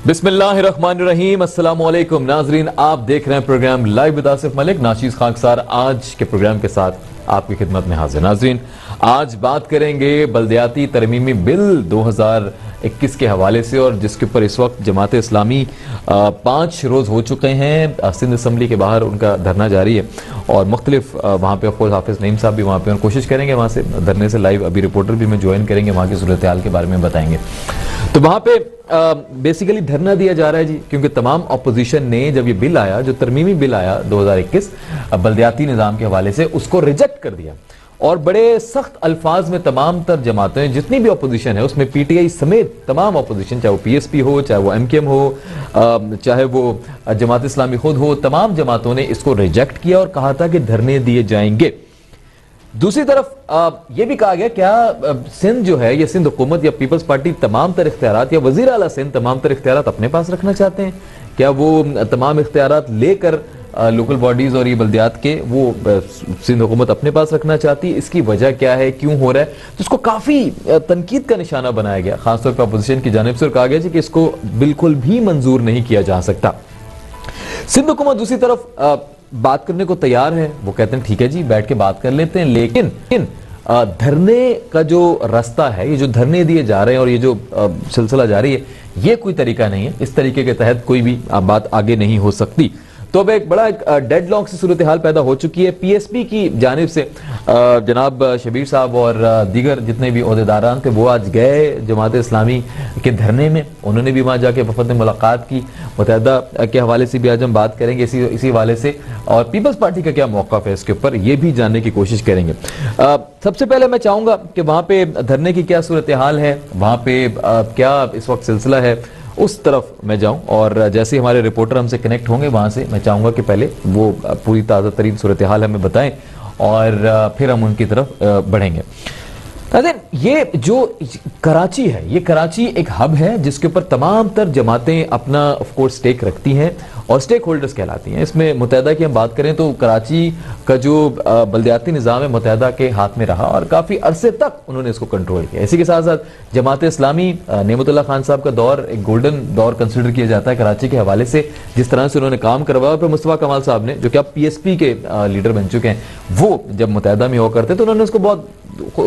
बिस्मिल्लाहिर्रहमानिर्रहीम, अस्सलाम वालेकुम नाजरीन, आप देख रहे हैं program live with Asif Malik. नाशीज खाकसार आज के प्रोग्राम के साथ आपकी खिदमत में हाजिर। नाजरीन, आज बात करेंगे बल्दियाती तरमीमी बिल 2021 के हवाले से, और जिसके ऊपर इस वक्त जमात इस्लामी 5 रोज़ हो चुके हैं। सिंध असम्बली के बाहर उनका धरना जारी है और मुख्तलिफ वहाँ पे ऑफकोर्स हाफिज नईम साहब भी वहाँ पे कोशिश करेंगे वहाँ से धरने से लाइव, अभी रिपोर्टर भी में ज्वाइन करेंगे, वहाँ की सूरत हाल के बारे में बताएंगे। तो वहाँ पे बेसिकली धरना दिया जा रहा है जी, क्योंकि तमाम अपोजिशन ने जब ये बिल आया, जो तरमीमी बिल आया 2021 बल्दियाती निज़ाम के हवाले से, उसको रिजेक्ट कर दिया और बड़े सख्त अल्फाज में तमाम तर जमातें, जितनी भी अपोजिशन है उसमें पीटीआई समेत तमाम अपोजिशन, चाहे वो पीएसपी हो, चाहे वो एमकेएम हो, चाहे वो जमात इस्लामी खुद हो, तमाम जमातों ने इसको रिजेक्ट किया और कहा था कि धरने दिए जाएंगे। दूसरी तरफ यह भी कहा गया क्या सिंध जो है, ये सिंध हुकूमत या पीपल्स पार्टी तमाम तर इख्तियारात, या वजीर आला सिंध तमाम तर इख्तियारात अपने पास रखना चाहते हैं? क्या वो तमाम इख्तियारात लेकर लोकल बॉडीज और ये बल्दियात के वो सिंध हुकूमत अपने पास रखना चाहती है? इसकी वजह क्या है, क्यों हो रहा है? तो इसको काफी तनकीद का निशाना बनाया गया खासतौर पर अपोजिशन की जानिब से, और कहा गया कि इसको बिल्कुल भी मंजूर नहीं किया जा सकता। सिंध हुकूमत दूसरी तरफ बात करने को तैयार है, वो कहते हैं ठीक है जी बैठ के बात कर लेते हैं, लेकिन धरने का जो रास्ता है, ये जो धरने दिए जा रहे हैं और ये जो सिलसिला जारी है, ये कोई तरीका नहीं है। इस तरीके के तहत कोई भी बात आगे नहीं हो सकती। तो अब एक बड़ा डेडलॉक से सूरत हाल पैदा हो चुकी है। पीएसपी की जानिब से जनाब शबीर साहब और दीगर जितने भी ओहदेदारान थे वो आज गए जमात इस्लामी के धरने में, उन्होंने भी वहाँ जाके वफद में मुलाकात की। मुतहदा के हवाले से भी आज हम बात करेंगे इसी हवाले से, और पीपल्स पार्टी का क्या मौक़िफ़ है इसके ऊपर, ये भी जानने की कोशिश करेंगे। सबसे पहले मैं चाहूँगा कि वहाँ पे धरने की क्या सूरत हाल है, वहाँ पे क्या इस वक्त सिलसिला है, उस तरफ मैं जाऊं, और जैसे हमारे रिपोर्टर हमसे कनेक्ट होंगे वहां से, मैं चाहूंगा कि पहले वो पूरी ताज़ा तरीन सूरत हाल हमें बताएं और फिर हम उनकी तरफ बढ़ेंगे। ये जो कराची है, ये कराची एक हब है जिसके ऊपर तमाम तर जमातें अपना ऑफकोर्स स्टेक रखती हैं और स्टेक होल्डर्स कहलाती हैं। इसमें मुतहदा की हम बात करें तो कराची का जो बल्दियाती निज़ाम है मुतहदा के हाथ में रहा और काफ़ी अरसे तक उन्होंने इसको कंट्रोल किया। इसी के साथ साथ जमात इस्लामी नेमतुल्लाह खान साहब का दौर एक गोल्डन दौर कंसिडर किया जाता है कराची के हवाले से, जिस तरह से उन्होंने काम करवाया। फिर मुस्तफ़ा कमाल साहब ने, जो कि अब पीएसपी के लीडर बन चुके हैं, वो जब मुतहदा में हुआ करते तो उन्होंने उसको बहुत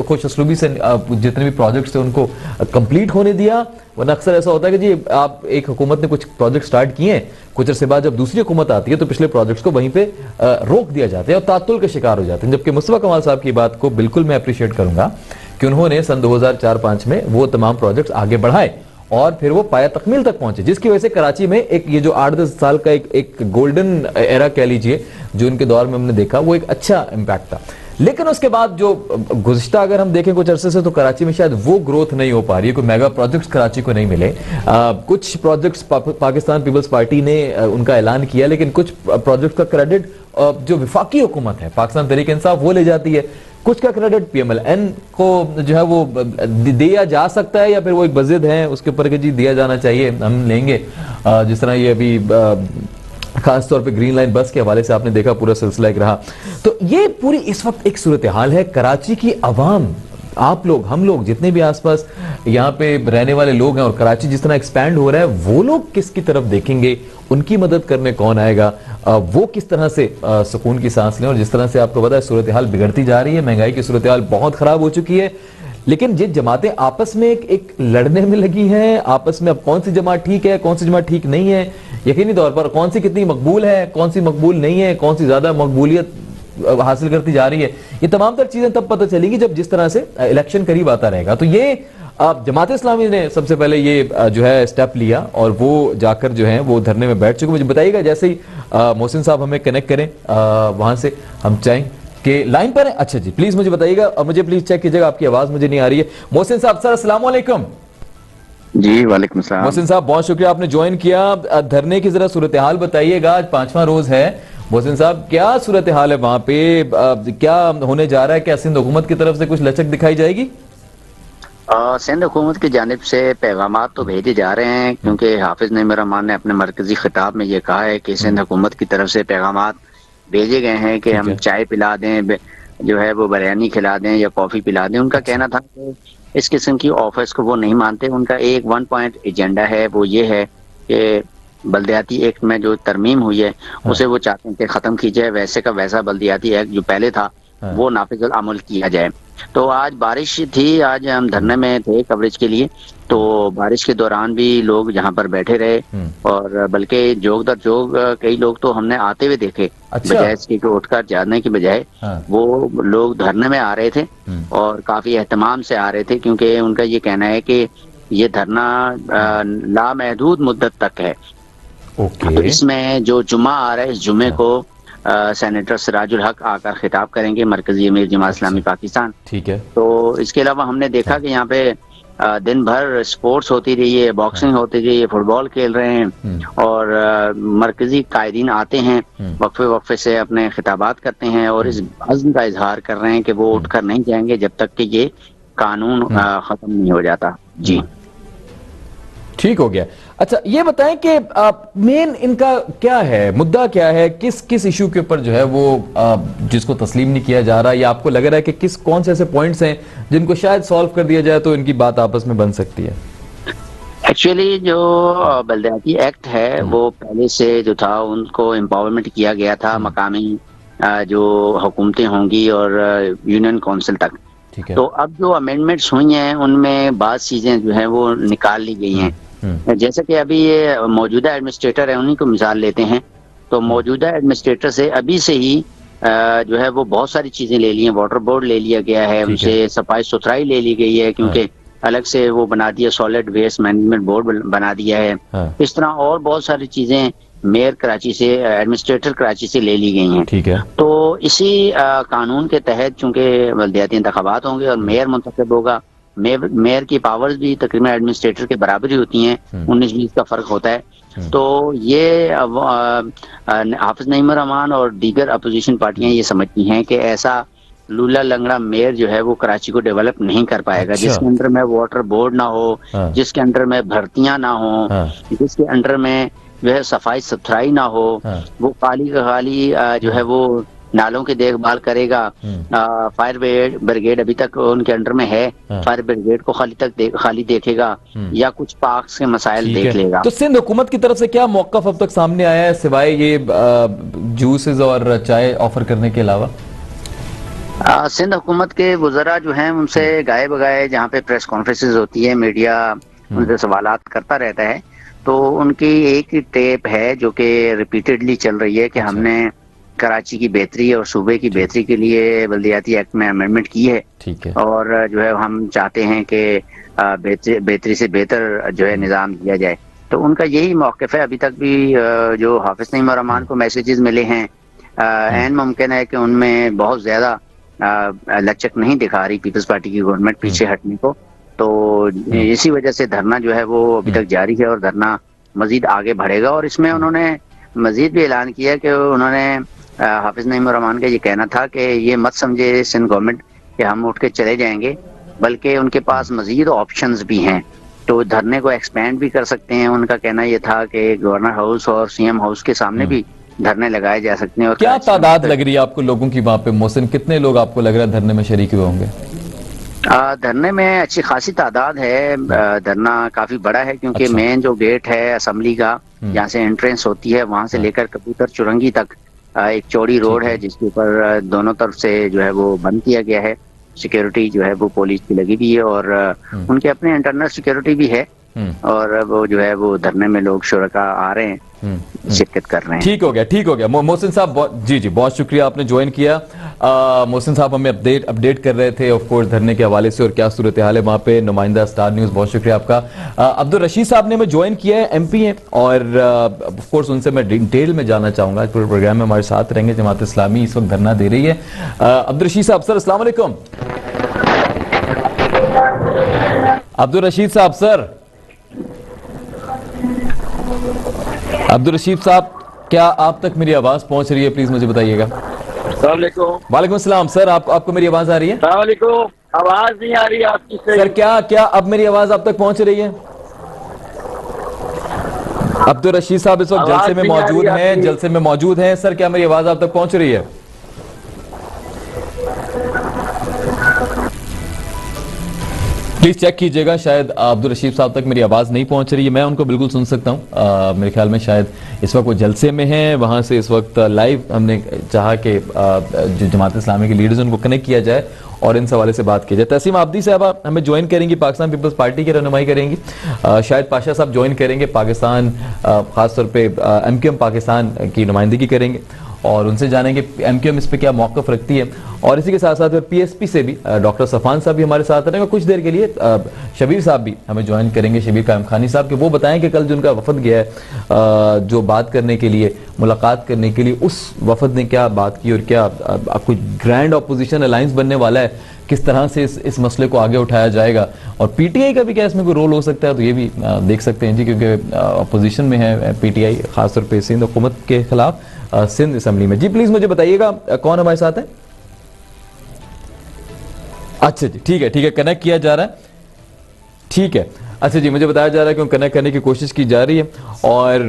खुश असलूबी से जितने भी प्रोजेक्ट्स थे उनको कंप्लीट होने दिया। वरना अक्सर ऐसा होता है कि जी आप एक हुकूमत ने कुछ प्रोजेक्ट स्टार्ट किए हैं, कुछ अर्से बाद जब दूसरी हुकूमत आती है तो पिछले प्रोजेक्ट्स को वहीं पे रोक दिया जाता है और तातुल के शिकार हो जाते हैं। जबकि मुस्तफ़ा कमाल साहब की बात को बिल्कुल मैं अप्रिशिएट करूंगा कि उन्होंने सन 2004-5 में वो तमाम प्रोजेक्ट्स आगे बढ़ाए और फिर वो पाया तकमील तक पहुंचे, जिसकी वजह से कराची में एक ये जो 8-10 साल का एक गोल्डन एरा कह लीजिए जो उनके दौर में हमने देखा, वो एक अच्छा इम्पैक्ट था। लेकिन उसके बाद जो गुज़िश्ता अगर हम देखें कुछ अरसे से, तो कराची में शायद वो ग्रोथ नहीं हो पा रही है, कोई मेगा प्रोजेक्ट्स कराची को नहीं मिले। कुछ प्रोजेक्ट्स पाकिस्तान पीपल्स पार्टी ने उनका ऐलान किया, लेकिन कुछ प्रोजेक्ट्स का क्रेडिट जो विफाकी हुकूमत है पाकिस्तान तहरीक इंसाफ वो ले जाती है, कुछ का क्रेडिट पीएमएलएन को जो है वो दिया जा सकता है, या फिर वो एक बज़िद है उसके ऊपर कि जी दिया जाना चाहिए, हम लेंगे। जिस तरह ये अभी खासतौर पे ग्रीन लाइन बस के हवाले से आपने देखा पूरा सिलसिला एक रहा। तो ये पूरी इस वक्त एक सूरत हाल है कराची की अवाम, आप लोग, हम लोग, जितने भी आसपास यहाँ पे रहने वाले लोग हैं, और कराची जिस तरह एक्सपैंड हो रहा है, वो लोग किसकी तरफ देखेंगे, उनकी मदद करने कौन आएगा, वो किस तरह से सुकून की सांस लें। और जिस तरह से आपको पता है सूरत हाल बिगड़ती जा रही है, महंगाई की सूरत हाल बहुत खराब हो चुकी है, लेकिन जिन जमातें आपस में एक लड़ने में लगी हैं, आपस में अब कौन सी जमात ठीक है, कौन सी जमात ठीक नहीं है, यकीनी तौर पर कौन सी कितनी मकबूल है, कौन सी मकबूल नहीं है, कौन सी ज्यादा मकबूलियत हासिल करती जा रही है, ये तमाम तर चीजें तब पता चलेंगी जब जिस तरह से इलेक्शन करीब आता रहेगा। तो ये जमात इस्लामी ने सबसे पहले ये जो है स्टेप लिया और वो जाकर जो है वो धरने में बैठ चुके। मुझे बताइएगा जैसे ही मोहसिन साहब हमें कनेक्ट करें वहां से, हम चाहें कि लाइन पर है। अच्छा जी, प्लीज मुझे बताइएगा, और मुझे प्लीज चेक कीजिएगा, आपकी आवाज मुझे नहीं आ रही है। मोहसिन साहब, सर अस्सलाम वालेकुम। जी वालेकुम सलाम। मोहसिन साहब बहुत शुक्रिया आपने ज्वाइन किया। धरने की जरा सूरत हाल बताइएगा, आज 5वां रोज है। मोहसिन साहब क्या सूरत हाल है वहां पे, क्या होने जा रहा है, क्या सिंध हुकूमत की तरफ से कुछ लचक दिखाई जाएगी? सिंध हुकूमत की जानिब से पैगाम तो भेजे जा रहे हैं, क्योंकि हाफिज नईम रहमान ने अपने मरकजी खिताब में ये कहा है कि सिंध हुकूमत की तरफ से पैगाम भेजे गए हैं कि हम चाय पिला दें, जो है वो बिरयानी खिला दें या कॉफी पिला दें। उनका कहना था कि इस किस्म की ऑफर्स को वो नहीं मानते। उनका एक 1 पॉइंट एजेंडा है, वो ये है कि बल्दियाती एक्ट में जो तरमीम हुई है उसे वो चाहते हैं कि खत्म की जाए, वैसे का वैसा बल्दियाती एक्ट जो पहले था वो नाफिजुल अमल किया जाए। तो आज बारिश थी, आज हम धरने में थे कवरेज के लिए, तो बारिश के दौरान भी लोग यहाँ पर बैठे रहे और बल्कि जोग दर जोग कई लोग तो हमने आते हुए देखे। अच्छा। बजाय इसके कि उठकर जाने की बजाय वो लोग धरने में आ रहे थे और काफी एहतमाम से आ रहे थे, क्योंकि उनका ये कहना है कि ये धरना लामहदूद मुद्दत तक है। तो इसमें जो जुमा आ रहा है, इस जुमे को सेनेटर सिराजुल हक आकर खिताब करेंगे, मरकजी अमीर जमात इस्लामी पाकिस्तान। ठीक है। तो इसके अलावा हमने देखा कि यहाँ पे दिन भर स्पोर्ट्स होती रही है, बॉक्सिंग होती रही है, फुटबॉल खेल रहे हैं और मरकजी कायदीन आते हैं, वक्फे वक्फे से अपने खिताबात करते हैं और इस अज़्म का इजहार कर रहे हैं कि वो उठकर नहीं जाएंगे जब तक कि ये कानून खत्म नहीं हो जाता। जी ठीक हो गया। अच्छा ये बताएं कि मेन इनका क्या है, मुद्दा क्या है, किस किस इशू के ऊपर जो है वो जिसको तस्लीम नहीं किया जा रहा, या आपको लग रहा है कि कौन से ऐसे पॉइंट्स हैं जिनको शायद सॉल्व कर दिया जाए तो इनकी बात आपस में बन सकती है? एक्चुअली जो बल्दियाती एक्ट है वो पहले से जो था उनको एम्पावरमेंट किया गया था मकामी जो हुकूमतें होंगी और यूनियन काउंसिल तक। तो अब जो अमेंडमेंट्स हुई हैं उनमें बाद चीजें जो है वो निकाल ली गई हैं। जैसे कि अभी ये मौजूदा एडमिनिस्ट्रेटर है, उन्हीं को मिसाल लेते हैं, तो मौजूदा एडमिनिस्ट्रेटर से अभी से ही जो है वो बहुत सारी चीजें ले ली हैं। वाटर बोर्ड ले लिया गया है, उनसे सफाई सुथराई ले ली गई है, क्योंकि अलग से वो बना दिया, सॉलिड वेस्ट मैनेजमेंट बोर्ड बना दिया है। इस तरह और बहुत सारी चीजें मेयर कराची से, एडमिनिस्ट्रेटर कराची से ले ली गई हैं। ठीक है। तो इसी कानून के तहत चूंकि बल्दियाती इंतखाबात होंगे और मेयर मुंतखब होगा, मेयर की पावर्स भी तकरीबन एडमिनिस्ट्रेटर के बराबर ही होती हैं, 19-20 का फर्क होता है। तो ये हाफिज नईम रहमान और दीगर अपोजिशन पार्टियां ये समझती हैं कि ऐसा लूला लंगड़ा मेयर जो है वो कराची को डेवलप नहीं कर पाएगा। अच्छा। जिसके अंडर में वाटर बोर्ड ना हो, जिसके अंडर में भर्तियां ना हो, जिसके अंडर में जो है सफाई सुथराई ना हो, वो खाली का खाली जो है वो नालों की देखभाल करेगा। फायर ब्रिगेड अभी तक उनके अंडर में है, फायर ब्रिगेड को खाली देखेगा या कुछ पार्क्स के मसाइल देख लेगा। तो सिंध हुकूमत की तरफ से क्या मौक़िफ़ अब तक सामने आया है सिवाय ये जूसेस और चाय ऑफर करने के अलावा? सिंध हुकूमत के वज़रा जो हैं उनसे गाए बगाए जहाँ पे प्रेस कॉन्फ्रेंसेस होती है, मीडिया उनसे सवालात करता रहता है, तो उनकी एक ही टेप है जो कि रिपीटेडली चल रही है कि हमने कराची की बेहतरी और सूबे की बेहतरी के लिए बल्दियाती एक्ट में अमेंडमेंट की है। ठीक है। और जो है हम चाहते हैं कि बेहतरी से बेहतर जो है निज़ाम दिया जाए। तो उनका यही मौक़िफ़ है। अभी तक भी जो हाफिज नईम रहमान को मैसेजेस मिले हैं, ऐन मुमकिन है कि उनमें बहुत ज़्यादा लचक नहीं दिखा रही पीपल्स पार्टी की गवर्नमेंट पीछे हटने को। तो इसी वजह से धरना जो है वो अभी तक जारी है और धरना मजीद आगे बढ़ेगा। और इसमें उन्होंने मजीद भी ऐलान किया कि उन्होंने हाफिज नईम रहमान का ये कहना था कि ये मत समझे सिंध गवर्नमेंट कि हम उठ के चले जाएंगे, बल्कि उनके पास मजीद ऑप्शंस भी हैं, तो धरने को एक्सपेंड भी कर सकते हैं। उनका कहना ये था कि गवर्नर हाउस और सीएम हाउस के सामने भी धरने लगाए जा सकते हैं। और क्या तादाद लग रही है आपको लोगों की वहां पे मोहसिन, कितने लोग आपको लग रहा है धरने में शरीक हुए होंगे? धरने में अच्छी खासी तादाद है। धरना काफी बड़ा है क्योंकि मेन जो गेट है असेंबली का, जहाँ से एंट्रेंस होती है, वहां से लेकर कबूतर चुरंगी तक एक चौड़ी रोड है जिसके ऊपर दोनों तरफ से जो है वो बंद किया गया है। सिक्योरिटी जो है वो पुलिस की लगी हुई है और उनके अपने इंटरनल सिक्योरिटी भी है। और वो जो है वो धरने में लोग शुरका आ रहे हैं, शिरकत कर रहे हैं। ठीक हो गया, ठीक हो गया। मोहसिन साहब जी बहुत शुक्रिया, आपने ज्वाइन किया। मोहसिन साहब हमें अपडेट कर रहे थे ऑफ कोर्स धरने के हवाले से और क्या सूरत हाल है वहाँ पे। नुमाइंदा स्टार न्यूज़, बहुत शुक्रिया आपका। अब्दुल रशीद साहब ने हमें ज्वाइन किया है, MP हैं और ऑफ कोर्स उनसे मैं डिटेल में जानना चाहूँगा। आज पूरे प्रोग्राम में हमारे साथ रहेंगे। जमात इस्लामी इस वक्त धरना दे रही है। अब्दुल रशीद साहब सर, अस्सलाम वालेकुम। अब्दुल रशीद साहब सर, अब्दुल रशीद साहब, क्या आप तक मेरी आवाज पहुंच रही है? प्लीज मुझे बताइएगा। वालेकुम सलाम सर, आपको मेरी आवाज आ रही है? आवाज नहीं आ रही आपकी सर। क्या अब मेरी आवाज आप तक पहुंच रही है? अब्दुल रशीद साहब इस वक्त जलसे में मौजूद हैं सर, क्या मेरी आवाज आप तक पहुंच रही है? प्लीज चेक कीजिएगा, शायद अब्दुल रशीद साहब तक मेरी आवाज नहीं पहुंच रही है। मैं उनको बिल्कुल सुन सकता हूं। मेरे ख्याल में शायद इस वक्त वो जलसे में हैं, वहां से इस वक्त लाइव हमने चाहा कि जो जमात इस्लामी के लीडर्स उनको कनेक्ट किया जाए और इन सवालों से बात की जाए। तहसीम आब्दी साहबा हमें ज्वाइन करेंगी, पाकिस्तान पीपल्स पार्टी की रहनुमाई करेंगी। शायद पाशा साहब ज्वाइन करेंगे, पाकिस्तान खासतौर पे MQM पाकिस्तान की नुमाइंदगी करेंगे और उनसे जानेंगे MQM इस पे क्या मौक़िफ़ रखती है। और इसी के साथ साथ PSP से भी डॉक्टर सफ़ान साहब भी हमारे साथ रहेंगे। कुछ देर के लिए शबीर साहब भी हमें ज्वाइन करेंगे, शबीर कायम खानी साहब के, वो बताएं कि कल जो उनका वफद गया है जो बात करने के लिए, मुलाकात करने के लिए, उस वफद ने क्या बात की और क्या कोई ग्रैंड अपोजिशन अलायंस बनने वाला है, किस तरह से इस मसले को आगे उठाया जाएगा और PTI का भी क्या इसमें कोई रोल हो सकता है, तो ये भी देख सकते हैं जी, क्योंकि अपोजिशन में है PTI खासतौर पर सिंध हुकूमत के खिलाफ सिंध असेंबली में। जी प्लीज मुझे बताइएगा कौन हमारे साथ है। अच्छा जी, ठीक है, कनेक्ट किया जा रहा है, ठीक है। अच्छा जी, मुझे बताया जा रहा है कि कनेक्ट करने की कोशिश की जा रही है और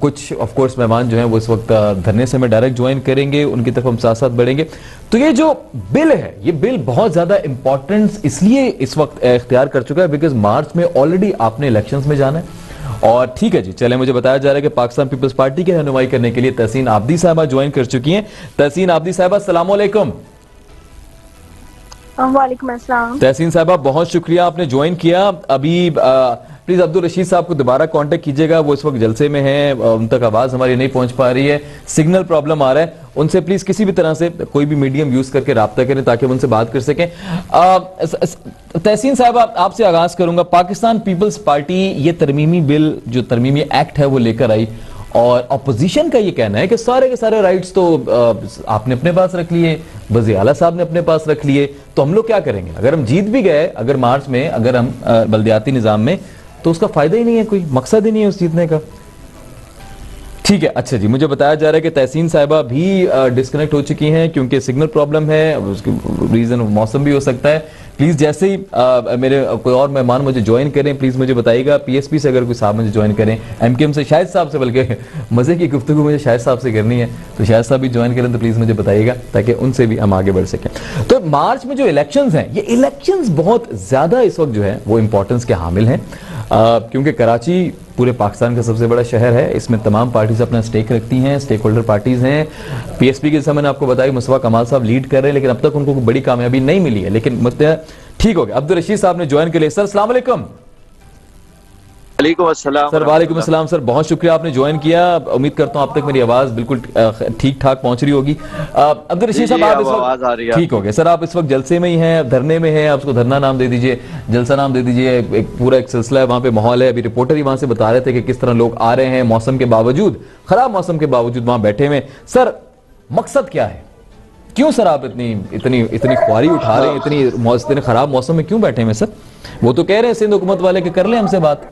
कुछ ऑफ कोर्स मेहमान जो हैं वो इस वक्त धरने से हमें डायरेक्ट ज्वाइन करेंगे, उनकी तरफ हम साथ साथ बढ़ेंगे। तो ये जो बिल है, ये बिल बहुत ज्यादा इंपॉर्टेंस इसलिए इस वक्त इख्तियार कर चुका है बिकॉज मार्च में ऑलरेडी आपने इलेक्शंस में जाना है। और ठीक है जी, चले, मुझे बताया जा रहा है कि पाकिस्तान पीपल्स पार्टी की रहनुमाई करने के लिए तहसीन आब्दी साहबा ज्वाइन कर चुकी हैं। तहसीन आब्दी साहबा, अस्सलाम वालेकुम। वालेकुम अस्सलाम। तहसीन साहबा, बहुत शुक्रिया आपने ज्वाइन किया। अभी प्लीज अब्दुल रशीद साहब को दोबारा कांटेक्ट कीजिएगा, वो इस वक्त जलसे में हैं, उन तक आवाज हमारी नहीं पहुंच पा रही है, सिग्नल प्रॉब्लम आ रहा है। उनसे प्लीज किसी भी तरह से कोई भी मीडियम यूज करके राब्ता करें ताकि हम उनसे बात कर सकें। तहसीन साहब, आपसे आगाज करूंगा। पाकिस्तान पीपल्स पार्टी ये तरमीमी बिल, जो तरमीमी एक्ट है वो लेकर आई और अपोजिशन का ये कहना है कि सारे के सारे राइट्स तो आपने अपने पास रख लिए, वज़ीर आला साहब ने अपने पास रख लिए, तो हम लोग क्या करेंगे? अगर हम जीत भी गए, अगर मार्च में अगर हम बल्दियाती निजाम में, तो उसका फायदा ही नहीं है, कोई मकसद ही नहीं है उस जीतने का। ठीक है, अच्छा जी, मुझे बताया जा रहा है कि तहसीन साहिबा भी डिस्कनेक्ट हो चुकी हैं क्योंकि सिग्नल प्रॉब्लम है, उसकी रीजन मौसम भी हो सकता है। प्लीज जैसे ही मेरे कोई और मेहमान मुझे ज्वाइन करें, प्लीज मुझे बताइएगा। PSP से अगर कोई साहब मुझे ज्वाइन करें, MQM से शाहिद साहब से, बल्कि मजे की गुफ्तगू मुझे शाहिद साहब से करनी है, तो शाहिद साहब भी ज्वाइन करें तो प्लीज मुझे बताइएगा ताकि उनसे भी हम आगे बढ़ सकें। तो मार्च में जो इलेक्शंस हैं, ये इलेक्शंस बहुत ज्यादा इस वक्त जो है वो इंपॉर्टेंस के हामिल हैं क्योंकि कराची पूरे पाकिस्तान का सबसे बड़ा शहर है, इसमें तमाम पार्टीज अपना स्टेक रखती हैं, स्टेक होल्डर पार्टीज हैं। PSP के समय आपको बताया मुस्तफा कमाल साहब लीड कर रहे हैं, लेकिन अब तक उनको कोई बड़ी कामयाबी नहीं मिली है, लेकिन ठीक हो गया। अब्दुल रशीद साहब ने ज्वाइन के लिए। सर अस्सलाम वालेकुम। सर वालेकुम अस्सलाम। सर बहुत शुक्रिया आपने ज्वाइन किया, उम्मीद करता हूं आप तक मेरी आवाज बिल्कुल ठीक ठाक पहुंच रही होगी। अब्दुल रशीद साहब, आप इस वक्त ठीक हो गए सर, आप इस वक्त जलसे में ही हैं, धरने में हैं, आप उसको धरना नाम दे दीजिए, जलसा नाम दे दीजिए, एक पूरा एक सिलसिला है, वहां पे माहौल है। अभी रिपोर्टर ही वहां से बता रहे थे कि किस तरह लोग आ रहे हैं मौसम के बावजूद, खराब मौसम के बावजूद वहां बैठे हुए। सर मकसद क्या है, क्यों सर आप इतनी ख्वारी उठा रहे हैं, इतने खराब मौसम में क्यों बैठे हैं सर? वो तो कह रहे हैं सिंध हुकूमत वाले कि कर ले हमसे बात।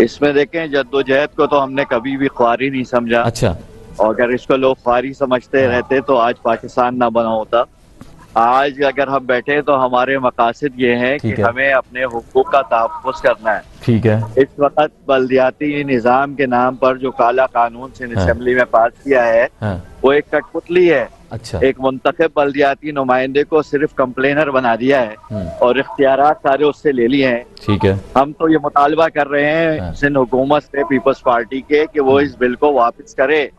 इसमें देखें, जद्दोजहद को तो हमने कभी भी ख्वारी नहीं समझा। अच्छा, और अगर इसको लोग ख्वारी समझते रहते तो आज पाकिस्तान ना बना होता। आज अगर हम बैठे तो हमारे मकासद ये हैं कि हमें अपने हुकूक का तहफ़्फ़ुज़ करना है। ठीक है। इस वक्त बल्दियाती निज़ाम के नाम पर जो काला कानून सिंध असेंबली में पास किया है, वो एक कठपुतली है। अच्छा। एक मुंतखब बल्दियाती नुमाइंदे को सिर्फ कंप्लेनर बना दिया है और इख्तियारात सारे उससे ले लिए हैं। ठीक है। हम तो ये मुतालबा कर रहे हैं सिंध हुकूमत से, पीपल्स पार्टी के, कि वो इस बिल को वापस करे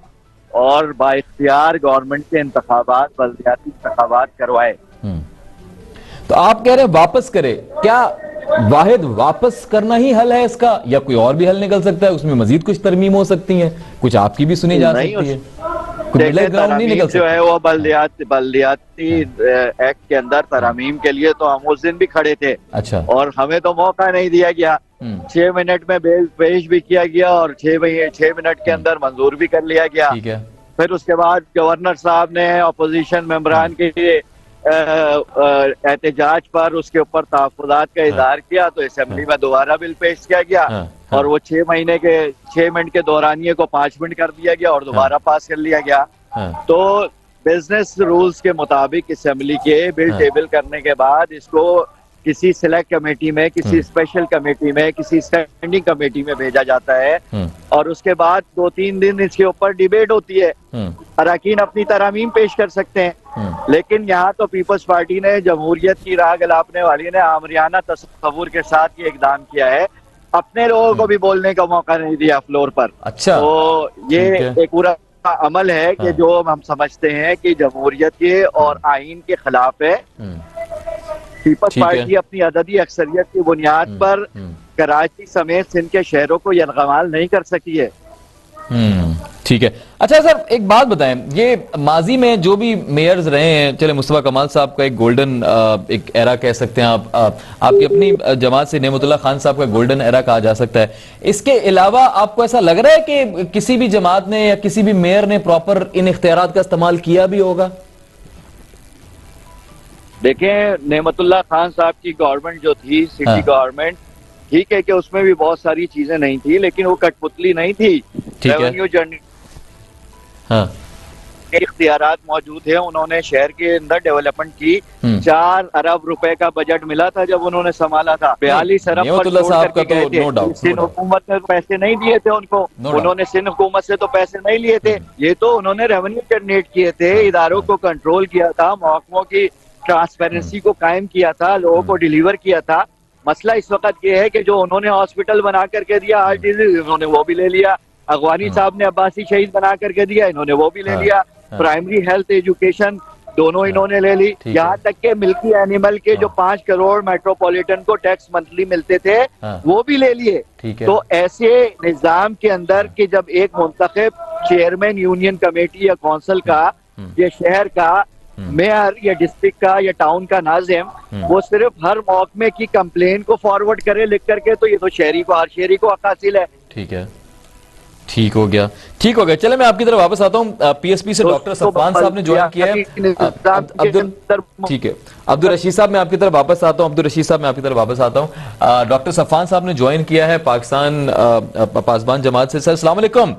और बाइख्तियार गवर्नमेंट के इंतखाबात, बल्दियाती इंतखाबात करवाए। तो आप कह रहे हैं वापस करे, क्या वाहिद वापस करना ही हल है इसका, या कोई और भी हल निकल सकता है? उसमें मजीद कुछ तरमीम हो सकती है, कुछ आपकी भी सुनी जा सकती है? तरमीम जो है वो बल्दियाती एक्ट के अंदर तरमीम के लिए तो हम उस दिन भी खड़े थे। अच्छा। और हमें तो मौका नहीं दिया गया। 6 मिनट में बिल पेश भी किया गया और 6 मिनट के अंदर मंजूर भी कर लिया गया। ठीक है। फिर उसके बाद गवर्नर साहब ने अपोजिशन मेंबरान के लिए एहतजाज पर उसके ऊपर तहफ़्फ़ुज़ात का इज़हार किया, तो असेंबली में दोबारा बिल पेश किया गया और वो 6 मिनट के दौरानिये को 5 मिनट कर दिया गया और दोबारा पास कर लिया गया। तो बिजनेस रूल्स के मुताबिक असेंबली के बिल टेबल करने के बाद इसको किसी सिलेक्ट कमेटी में, किसी स्पेशल कमेटी में, किसी स्टैंडिंग कमेटी में भेजा जाता है और उसके बाद 2-3 दिन इसके ऊपर डिबेट होती है। अरकान अपनी तरामीम पेश कर सकते हैं। लेकिन यहाँ तो पीपल्स पार्टी ने जमहूरियत की राह गलापने वाली ने आमरियाना तस्वुर के साथ ये इकदाम किया है, अपने लोगों को भी बोलने का मौका नहीं दिया फ्लोर पर। अच्छा, तो ये एक पूरा अमल है कि जो हम समझते हैं कि जमहूरियत के और आइन के खिलाफ है। पीपल्स पार्टी अपनी अददी अक्सरियत की बुनियाद पर कराची समेत सिंध के शहरों को यरगमाल नहीं कर सकी है। ठीक है। अच्छा सर, एक बात बताएं, ये माजी में जो भी मेयर्स रहे हैं, चले मुस्तफा कमाल साहब का एक गोल्डन एक एरा कह सकते हैं आप, आपकी अपनी जमात से नेमतुल्लाह खान साहब का गोल्डन एरा कहा जा सकता है। इसके अलावा आपको ऐसा लग रहा है कि किसी भी जमात ने या किसी भी मेयर ने प्रॉपर इन इख्तियारात का इस्तेमाल किया भी होगा? देखें, नेमतुल्लाह खान साहब की गवर्नमेंट जो थी, सिटी गवर्नमेंट, ठीक है कि उसमें भी बहुत सारी चीजें नहीं थी, लेकिन वो कठपुतली नहीं थी। रेवेन्यू जनरेशन इख्तियारात मौजूद है। उन्होंने शहर के अंदर डेवलपमेंट की। 4 अरब रुपए का बजट मिला था जब उन्होंने संभाला था। 42 अरब सिंध हुकूमत ने पैसे नहीं दिए थे उनको, उन्होंने सिंध हुकूमत से तो पैसे नहीं लिए थे, ये तो उन्होंने रेवेन्यू जनरेट किए थे, इदारों को कंट्रोल किया था, महकमों की ट्रांसपेरेंसी को कायम किया था, लोगों को डिलीवर किया था। मसला इस वक्त ये है कि जो उन्होंने हॉस्पिटल बना करके दिया आरटीसी, इन्होंने वो भी ले लिया। अगवानी साहब ने अब्बासी शहीद बना करके दिया, इन्होंने वो भी ले लिया। प्राइमरी हेल्थ एजुकेशन दोनों इन्होंने ले ली। यहाँ तक के मिल्की एनिमल के जो 5 करोड़ मेट्रोपॉलिटन को टैक्स मंथली मिलते थे, वो भी ले लिए। तो ऐसे निजाम के अंदर कि जब एक मुंतखब चेयरमैन यूनियन कमेटी या कौंसिल का, या शहर का मेयर या डिस्ट्रिक्ट का या टाउन का नाजिम, वो सिर्फ हर महकमे की कंप्लेन को फॉरवर्ड करे लिख करके, तो ये तो शहरी को, हर शहरी को हक हासिल है। ठीक है, ठीक हो गया, ठीक हो गया। चले मैं आपकी तरफ वापस आता हूँ। पीएसपी से डॉक्टर सफान साहब ने ज्वाइन किया है। ठीक है, अब्दुल रशीद साहब मैं आपकी तरफ वापस आता हूँ। डॉक्टर सफान साहब ने ज्वाइन किया है पाकिस्तान पासबान जमात से। सर अस्सलाम वालेकुम।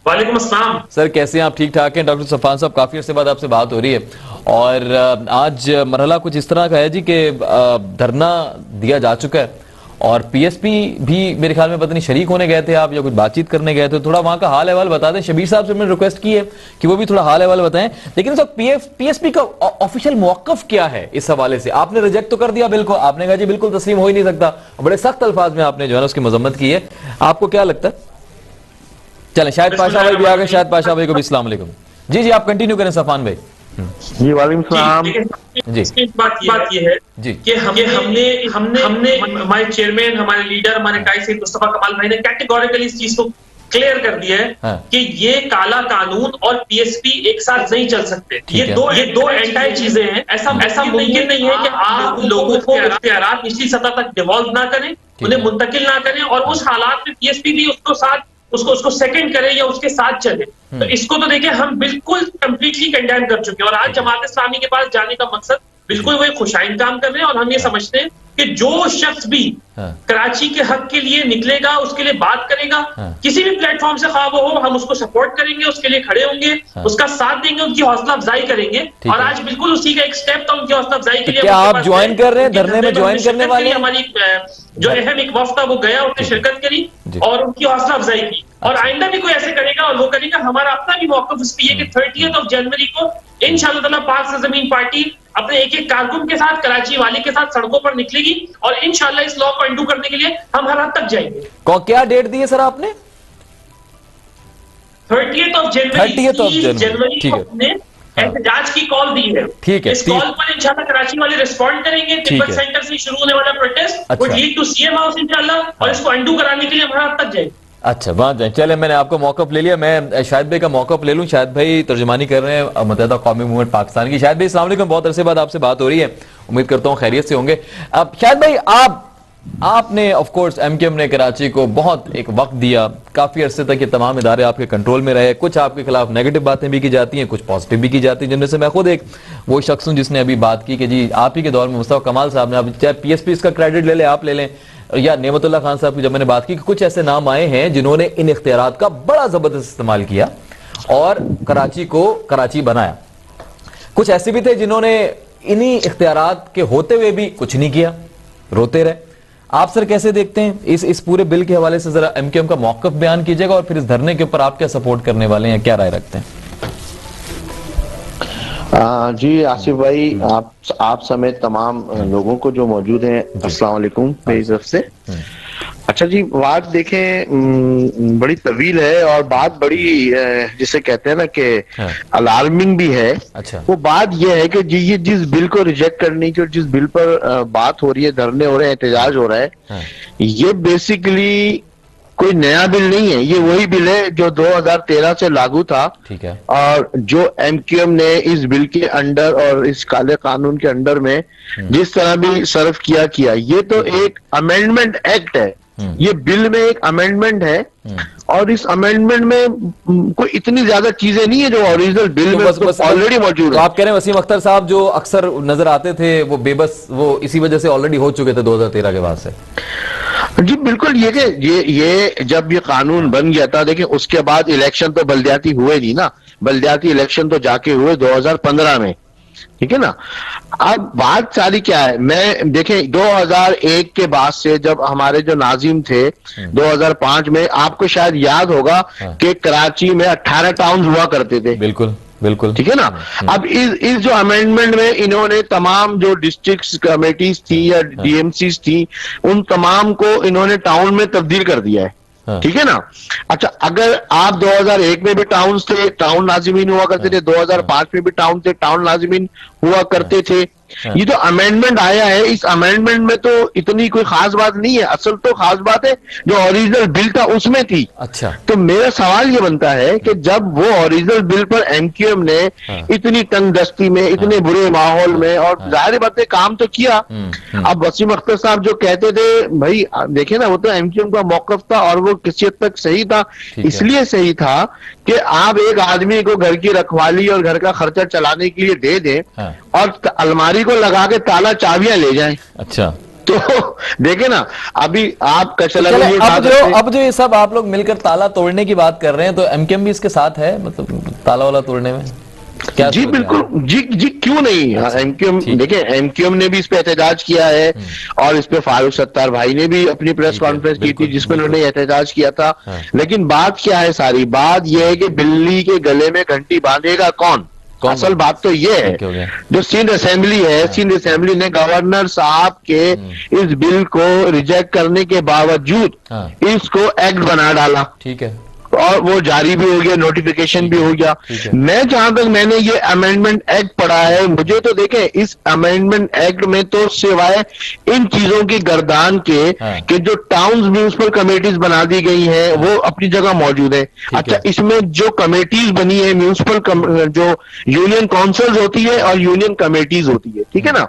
वालेकुम अस्सलाम। सर कैसे हैं आप? ठीक ठाक हैं? डॉक्टर सफान साहब, काफी अर्से बाद आपसे बात हो रही है और आज मरहला कुछ इस तरह का है जी कि धरना दिया जा चुका है और पीएसपी भी मेरे ख्याल में पता नहीं शरीक होने गए थे आप या कुछ बातचीत करने गए थे, थोड़ा वहां का हाल अहवाल बता दें। शबीर साहब से मैंने रिक्वेस्ट की है कि वो भी थोड़ा हाल अहवाल बताएं, लेकिन सर पीएसपी का ऑफिशियल मौकफ क्या है इस हवाले से? आपने रिजेक्ट तो कर दिया, बिल्कुल आपने कहा जी बिल्कुल तस्लीम हो ही नहीं सकता, बड़े सख्त अल्फाज में आपने जो है उसकी मजम्मत की है। आपको क्या लगता है? चले शायद पाशा भाई भी आ गए, शायद पाशा भाई को भी अस्सलाम वालेकुम। जी जी आप कंटिन्यू करें सफान भाई। जी वालेकुम सलाम। जी बात ये है जी कि हमने हमारे चेयरमैन, हमारे लीडर, हमारे कायद सैयद मुस्तफा कमाल भाई ने कैटेगोरिकली इस चीज को क्लियर कर दिया है कि ये काला कानून और पीएसपी एक साथ नहीं चल सकते। ये दो एंटाई चीजें हैं। ऐसा मुमकिन नहीं है कि आप लोगों को इख्तियारात निचली सतह तक डिवॉल्व ना करें, उन्हें मुंतकिल ना करें और उस हालात में पीएसपी भी उसको सेकंड करे या उसके साथ चले। तो इसको तो देखिए हम बिल्कुल कंप्लीटली कंडेम कर चुके हैं और आज जमात इस्लामी के पास जाने का मकसद बिल्कुल वो खुशाइन काम कर रहे हैं और हम ये समझते हैं कि जो शख्स भी कराची के हक के लिए निकलेगा, उसके लिए बात करेगा, किसी भी प्लेटफॉर्म से ख्वाब हो, हम उसको सपोर्ट करेंगे, उसके लिए खड़े होंगे, उसका साथ देंगे, उनकी हौसला अफजाई करेंगे। और आज बिल्कुल उसी का एक स्टेप था उनकी हौसला अफजाई के लिए। क्या आप ज्वाइन कर रहे हैं? धरने में ज्वाइन करने वाले? हमारी जो अहम एक वफ्द था वो गया, उसने शिरकत करी और उनकी हौसला अफजाई की। और आइंदा भी कोई ऐसे करेगा और वो करेगा। हमारा अपना भी मौक़िफ़ इस पे है कि 30 जनवरी को इंशाअल्लाह पाक से ज़मीन पार्टी अपने एक एक कारकुन के साथ, कराची वाली के साथ सड़कों पर निकलेगी और इंशाअल्लाह इस लॉ को अंडू करने के लिए हम हर हद तक जाएंगे। क्या डेट दी है सर आपने? 30 जनवरी को हमने एहतजाज की कॉल दी है। ठीक है, इस कॉल पर इंशाल्लाह कराची वाले रिस्पॉन्ड करेंगे। तिब्बत सेंटर से शुरू होने वाला प्रोटेस्ट वो लीड टू सीएम हाउस इंशाल्लाह और इसको अंडू कराने के लिए हम हर हद तक जाएंगे। अच्छा वहां जाए। चले मैंने आपको मौक़िफ़ ले लिया, मैं शाहिद भाई का मौक़िफ़ ले लूं। शाहिद भाई तर्जुमानी कर रहे हैं मुत्तहिदा कौमी मूवमेंट पाकिस्तान की। शाहिद भाई अस्सलाम वालेकुम, बहुत अरसे बाद आपसे बात हो रही है, उम्मीद करता हूँ खैरियत से होंगे। अब शाहिद भाई आपने ऑफ कोर्स एमकेएम ने कराची को बहुत एक वक्त दिया, काफी अरसे तक ये तमाम इदारे आपके कंट्रोल में रहे, कुछ आपके खिलाफ नेगेटिव बातें भी की जाती हैं, कुछ पॉजिटिव भी की जाती हैं, जिनमें से मैं खुद एक वो शख्स हूं जिसने अभी बात की कि जी आप ही के दौर में मुस्तफा कमाल साहब ने, चाहे पीएसपी इसका क्रेडिट ले ले, आप ले लें, या नेमतुल्लाह खान साहब की जब मैंने बात की कि कुछ ऐसे नाम आए हैं जिन्होंने इन इख्तियारात का बड़ा जबरदस्त इस्तेमाल किया और कराची को कराची बनाया। कुछ ऐसे भी थे जिन्होंने इन्हीं इख्तियारात के होते हुए भी कुछ नहीं किया, रोते रहे। आप सर कैसे देखते हैं इस पूरे बिल के हवाले से? जरा एमकेएम का मौक़िफ़ बयान कीजिएगा और फिर इस धरने के ऊपर आप क्या सपोर्ट करने वाले हैं, क्या राय रखते हैं? जी आसिफ भाई, आप समेत तमाम लोगों को जो मौजूद हैं, अस्सलाम वालेकुम मेरी तरफ से। अच्छा जी, बात देखें बड़ी तवील है और बात बड़ी जिसे कहते हैं ना कि अलार्मिंग भी है। अच्छा। वो बात यह है कि ये जिस बिल को रिजेक्ट करने की और जिस बिल पर बात हो रही है, धरने हो रहे हैं, एहतजाज हो रहा है, ये बेसिकली कोई नया बिल नहीं है। ये वही बिल है जो 2013 से लागू था। ठीक है। और जो एमक्यूएम ने इस बिल के अंडर और इस काले कानून के अंडर में जिस तरह भी सर्व किया, ये तो एक अमेंडमेंट एक्ट है। ये बिल में एक अमेंडमेंट है और इस अमेंडमेंट में कोई इतनी ज्यादा चीजें नहीं है जो ओरिजिनल बिल में ऑलरेडी मौजूद है। आप कह रहे हैं वसीम अख्तर साहब जो अक्सर नजर आते थे वो बेबस, वो इसी वजह से ऑलरेडी हो चुके थे 2013 के बाद से। जी बिल्कुल, ये जब ये कानून बन गया था, देखिए उसके बाद इलेक्शन तो बल्दियाती हुए नहीं ना, बल्दियाती इलेक्शन तो जाके हुए 2015 में, ठीक है ना। अब बात सारी क्या है, मैं देखें 2001 के बाद से जब हमारे जो नाजिम थे 2005 में, आपको शायद याद होगा कि कराची में 18 टाउन हुआ करते थे। बिल्कुल बिल्कुल, ठीक है ना। अब इस जो अमेंडमेंट में इन्होंने तमाम जो डिस्ट्रिक्ट कमेटीज थी या डीएमसीज थी, उन तमाम को इन्होंने टाउन में तब्दील कर दिया है। ठीक है ना। अच्छा, अगर आप 2001 में भी टाउन थे, टाउन नाजिमीन हुआ करते थे, 2005 में भी टाउन थे, टाउन नाजिमीन हुआ करते थे। ये जो अमेंडमेंट आया है, इस अमेंडमेंट में तो इतनी कोई खास बात नहीं है। असल तो खास बात है जो ओरिजिनल बिल था उसमें थी। अच्छा। तो मेरा सवाल ये बनता है कि जब वो ओरिजिनल बिल पर एमक्यूएम ने इतनी तंगदस्ती में, इतने बुरे माहौल में, और जाहिर बात है काम तो किया। अब वसीम अख्तर साहब जो कहते थे, भाई देखे ना, वो तो एमक्यूएम का मौकफ था और वो किसी हद तक सही था। इसलिए सही था कि आप एक आदमी को घर की रखवाली और घर का खर्चा चलाने के लिए दे दें और अलमारी को लगा के ताला चाबियां ले जाएं। अच्छा। तो देखे ना, अभी आप अब जो ये सब आप लोग मिलकर ताला तोड़ने की बात कर रहे हैं, तो एमक्यूएम भी इसके साथ है, मतलब ताला वाला तोड़ने में क्या? जी बिल्कुल, जी क्यों नहीं। एमक्यूएम, देखिए एमक्यूएम ने भी इस पे एहतजाज किया है और इस पे फारूक सत्तार भाई ने भी अपनी प्रेस कॉन्फ्रेंस की थी जिसमें उन्होंने एहतजाज किया था। लेकिन बात क्या है, सारी बात यह है कि बिल्ली के गले में घंटी बांधेगा कौन? असल बात तो ये है, जो सिंध असेंबली है, सिंध असेंबली ने गवर्नर साहब के इस बिल को रिजेक्ट करने के बावजूद इसको एक्ट बना डाला। ठीक है। और वो जारी भी हो गया, नोटिफिकेशन भी हो गया। मैं जहां तक मैंने ये अमेंडमेंट एक्ट पढ़ा है, मुझे तो देखें इस अमेंडमेंट एक्ट में तो सिवाय इन चीजों की गर्दान के कि जो टाउन म्यूनिसिपल कमेटीज बना दी गई हैं वो अपनी जगह मौजूद है। अच्छा, इसमें जो कमेटीज बनी है, म्यूनिसिपल जो यूनियन काउंसिल्स होती है और यूनियन कमेटीज होती है, ठीक है ना।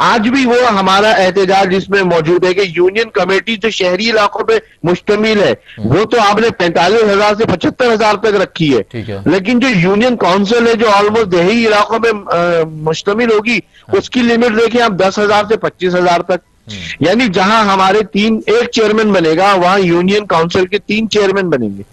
आज भी वो हमारा एहतजाज इसमें मौजूद है कि यूनियन कमेटी जो शहरी इलाकों पे मुश्तमिल है, वो तो आपने 45,000 से 75,000 तक रखी है। लेकिन जो यूनियन काउंसिल है जो ऑलमोस्ट देही इलाकों में मुश्तमिल होगी, उसकी लिमिट देखें आप 10,000 से 25,000 तक। यानी जहां हमारे एक चेयरमैन बनेगा, वहां यूनियन काउंसिल के 3 चेयरमैन बनेंगे।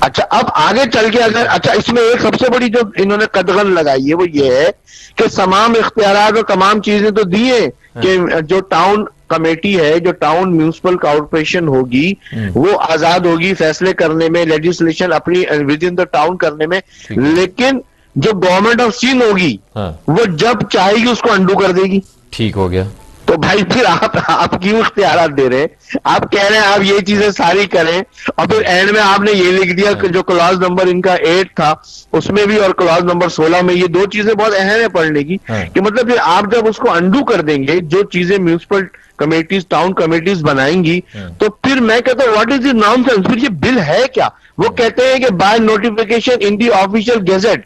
अच्छा, अब आगे चल के अगर, अच्छा इसमें एक सबसे बड़ी जो इन्होंने कदगन लगाई है वो ये है कि तमाम इख्तियारात और तमाम चीजें तो दी है कि जो टाउन कमेटी है, जो टाउन म्यूनिसिपल कॉर्पोरेशन होगी, वो आजाद होगी फैसले करने में, लेजिस्लेशन अपनी विद इन द टाउन करने में। लेकिन जो गवर्नमेंट ऑफ सिंध होगी वो जब चाहेगी उसको अंडू कर देगी। ठीक हो गया। तो भाई फिर आप क्यों इख्तियारात दे रहे हैं? आप कह रहे हैं आप ये चीजें सारी करें और फिर एंड में आपने ये लिख दिया कि जो क्लॉज नंबर इनका 8 था उसमें भी और क्लॉज नंबर 16 में, ये 2 चीजें बहुत अहम है पढ़ने की, कि मतलब फिर आप जब उसको अंडू कर देंगे, जो चीजें म्यूनिसिपल कमेटीज, टाउन कमेटीज बनाएंगी, तो फिर मैं कहता हूँ व्हाट इज द नॉनसेंस? फिर ये बिल है क्या? वो कहते हैं कि by notification in the official gazette,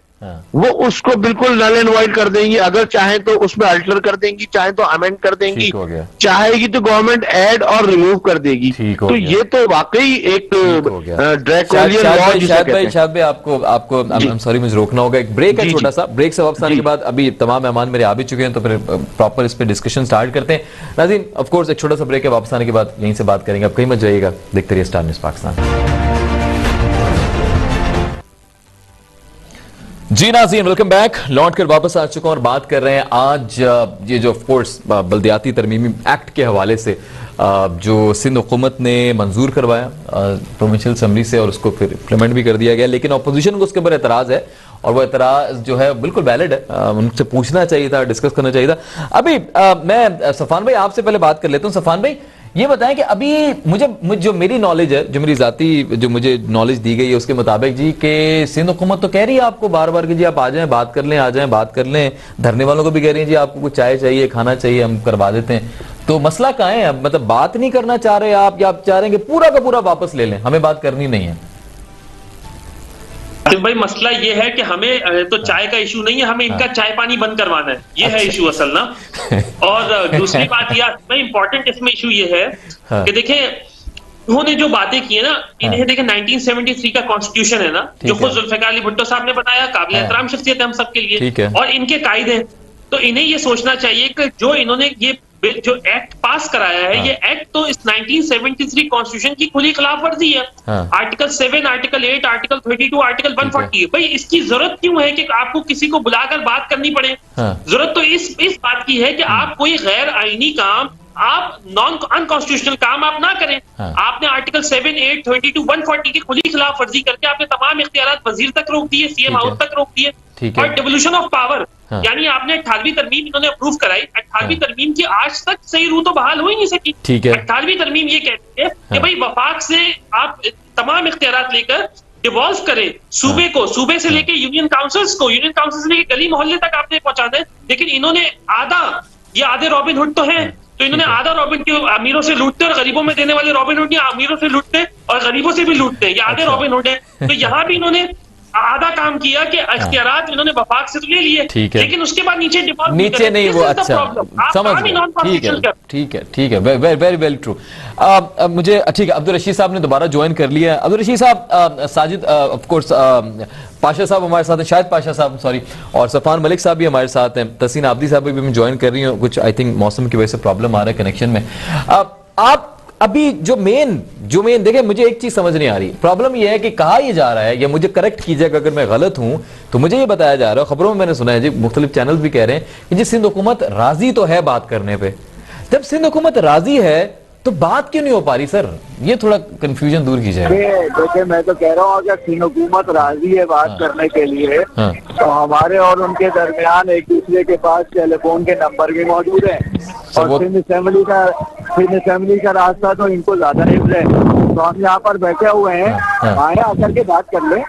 वो उसको बिल्कुल नल एंड वाइड कर देंगी। अगर चाहे तो उसमें अल्टर कर देंगी, चाहे तो अमेंड कर देंगी, चाहेगी तो गवर्नमेंट ऐड और रिमूव कर देगी। तो ये तो वाकई एक ड्रैकोनियन लॉ जिसे कहते हैं। शायद भाई आपको सॉरी मुझे रोकना होगा, एक ब्रेक है छोटा सा। ब्रेक से वापस आने के बाद अभी तमाम मेहमान मेरे आ भी चुके हैं, तो फिर प्रॉपर इस पे डिस्कशन स्टार्ट करते हैं। नाज़रीन, ऑफ कोर्स एक छोटा सा ब्रेक है, वापस आने के बाद यहीं से बात करेंगे। आप कहीं मत जाइएगा, देखते रहिए स्टार न्यूज़ पाकिस्तान। जी नाज़रीन, वेलकम बैक। लौट कर वापस आ चुका हूं और बात कर रहे हैं आज ये जो ऑफ कोर्स बल्दियाती तरमीमी एक्ट के हवाले से जो सिंध हुकूमत ने मंजूर करवाया प्रोविंशियल असम्बली से और उसको फिर इम्प्लीमेंट भी कर दिया गया, लेकिन अपोजिशन को उसके ऊपर एतराज़ है और वो एतराज जो है बिल्कुल वैलिड है, उनसे पूछना चाहिए था, डिस्कस करना चाहिए था। अभी मैं सफान भाई आपसे पहले बात कर लेता हूँ। सफान भाई ये बताएं कि अभी मुझे जो मेरी नॉलेज है, जो मेरी जाती जो मुझे नॉलेज दी गई है उसके मुताबिक जी कि सिंध हुकूमत तो कह रही है आपको बार बार कि जी आप आ जाएं बात कर लें, आ जाएं बात कर लें। धरने वालों को भी कह रही है जी आपको कुछ चाय चाहिए, खाना चाहिए, हम करवा देते हैं। तो मसला कहाँ है? अब मतलब बात नहीं करना चाह रहे आप, या आप चाह रहे हैं कि पूरा का पूरा वापस ले लें, हमें बात करनी नहीं है? तो भाई मसला ये है कि हमें तो चाय का इशू नहीं है, हमें इनका चाय पानी बंद करवाना है, ये है इशू असल ना। और दूसरी बात यह इंपॉर्टेंट इसमें इशू ये है कि देखें उन्होंने जो बातें की है ना, इन्हें देखें 1973 का कॉन्स्टिट्यूशन है ना, जो खुद जुल्फिकार अली भुट्टो साहब ने बताया, काबिल एहतराम शख्सियत है हम सबके लिए, और इनके कायदे। तो इन्हें ये सोचना चाहिए कि जो इन्होंने ये जो एक्ट पास कराया है, ये एक्ट तो इस 1973 कॉन्स्टिट्यूशन की खुली खिलाफ वर्जी है। Article 7, article 8, article 32, article 140। भाई इसकी जरूरत क्यों है कि आपको किसी को बुलाकर बात करनी पड़े? जरूरत तो इस बात की है कि आप कोई गैर आईनी काम, आप अनकॉन्स्टिट्यूशनल काम आप ना करें। आपने आर्टिकल 7, 8, 32, 140 की खुली खिलाफ वर्जी करके आपने तमाम इख्तियारात वजीर तक रोक दिए, सीएम हाउस तक रोक दिए। और डिवोल्यूशन ऑफ पावर, यानी आपने 18वीं तरमीम इन्होंने अप्रूव कराई, 18वीं तरमीम की आज तक सही रूह तो बहाल हो ही नहीं सकी। 18वीं तरमीम ये कहती है कि भाई वफाक से आप तमाम इख्तियारात लेकर डिवॉल्व करें सूबे को, सूबे से लेके यूनियन काउंसिल्स को, यूनियन काउंसिल से लेके गली मोहल्ले तक आपने पहुंचाना है। लेकिन इन्होंने आधे रॉबिन हुड तो हैं, तो इन्होंने आधा रॉबिन के अमीरों से लूटते और गरीबों में देने वाले रॉबिन हुड अमीरों से लूटते और गरीबों से भी लूटते, ये आधे रॉबिन हुड है। तो यहाँ भी इन्होंने आधा काम किया कि इख्तियारात इन्होंने वफाक से तो ले लिए, लेकिन उसके बाद नीचे नहीं वो अच्छा समझ गए। ठीक है वेरी वेरी ट्रू। मुझे ठीक है, अब्दुल रशीद साहब ने दोबारा ज्वाइन कर लिया है। अब्दुल रशीद साहब, साजिद ऑफ कोर्स पाशा साहब हमारे साथ हैं, शायद पाशा साहब सॉरी, और सफान मलिक साहब भी हमारे साथ हैं, तसीन आबदी साहब भी मैं ज्वाइन कर रही हूँ। कुछ आई थिंक मौसम की वजह से प्रॉब्लम आ रहा है कनेक्शन में। आप अभी जो मेन देखिए, मुझे एक चीज समझ नहीं आ रही। प्रॉब्लम यह है कि कहा यह जा रहा है, या मुझे करेक्ट कीजिएगा अगर मैं गलत हूं, तो मुझे ये बताया जा रहा है, खबरों में मैंने सुना है जी, मुख्तलिफ चैनल भी कह रहे हैं कि जी सिंध हुकूमत राजी तो है बात करने पे। जब सिंध हुकूमत राजी है तो बात क्यों नहीं हो पा रही सर? ये थोड़ा कंफ्यूजन दूर कीजिए। देखिए मैं तो कह रहा हूँ अगर सिंध हुकूमत राजी है बात करने के लिए, तो हमारे और उनके दरमियान एक दूसरे के पास टेलीफोन के नंबर भी मौजूद है, और सिंध असेंबली का रास्ता तो इनको ज्यादा हिफ्ज है। तो हम यहाँ पर बैठे हुए हैं, आए आकर के बात कर ले,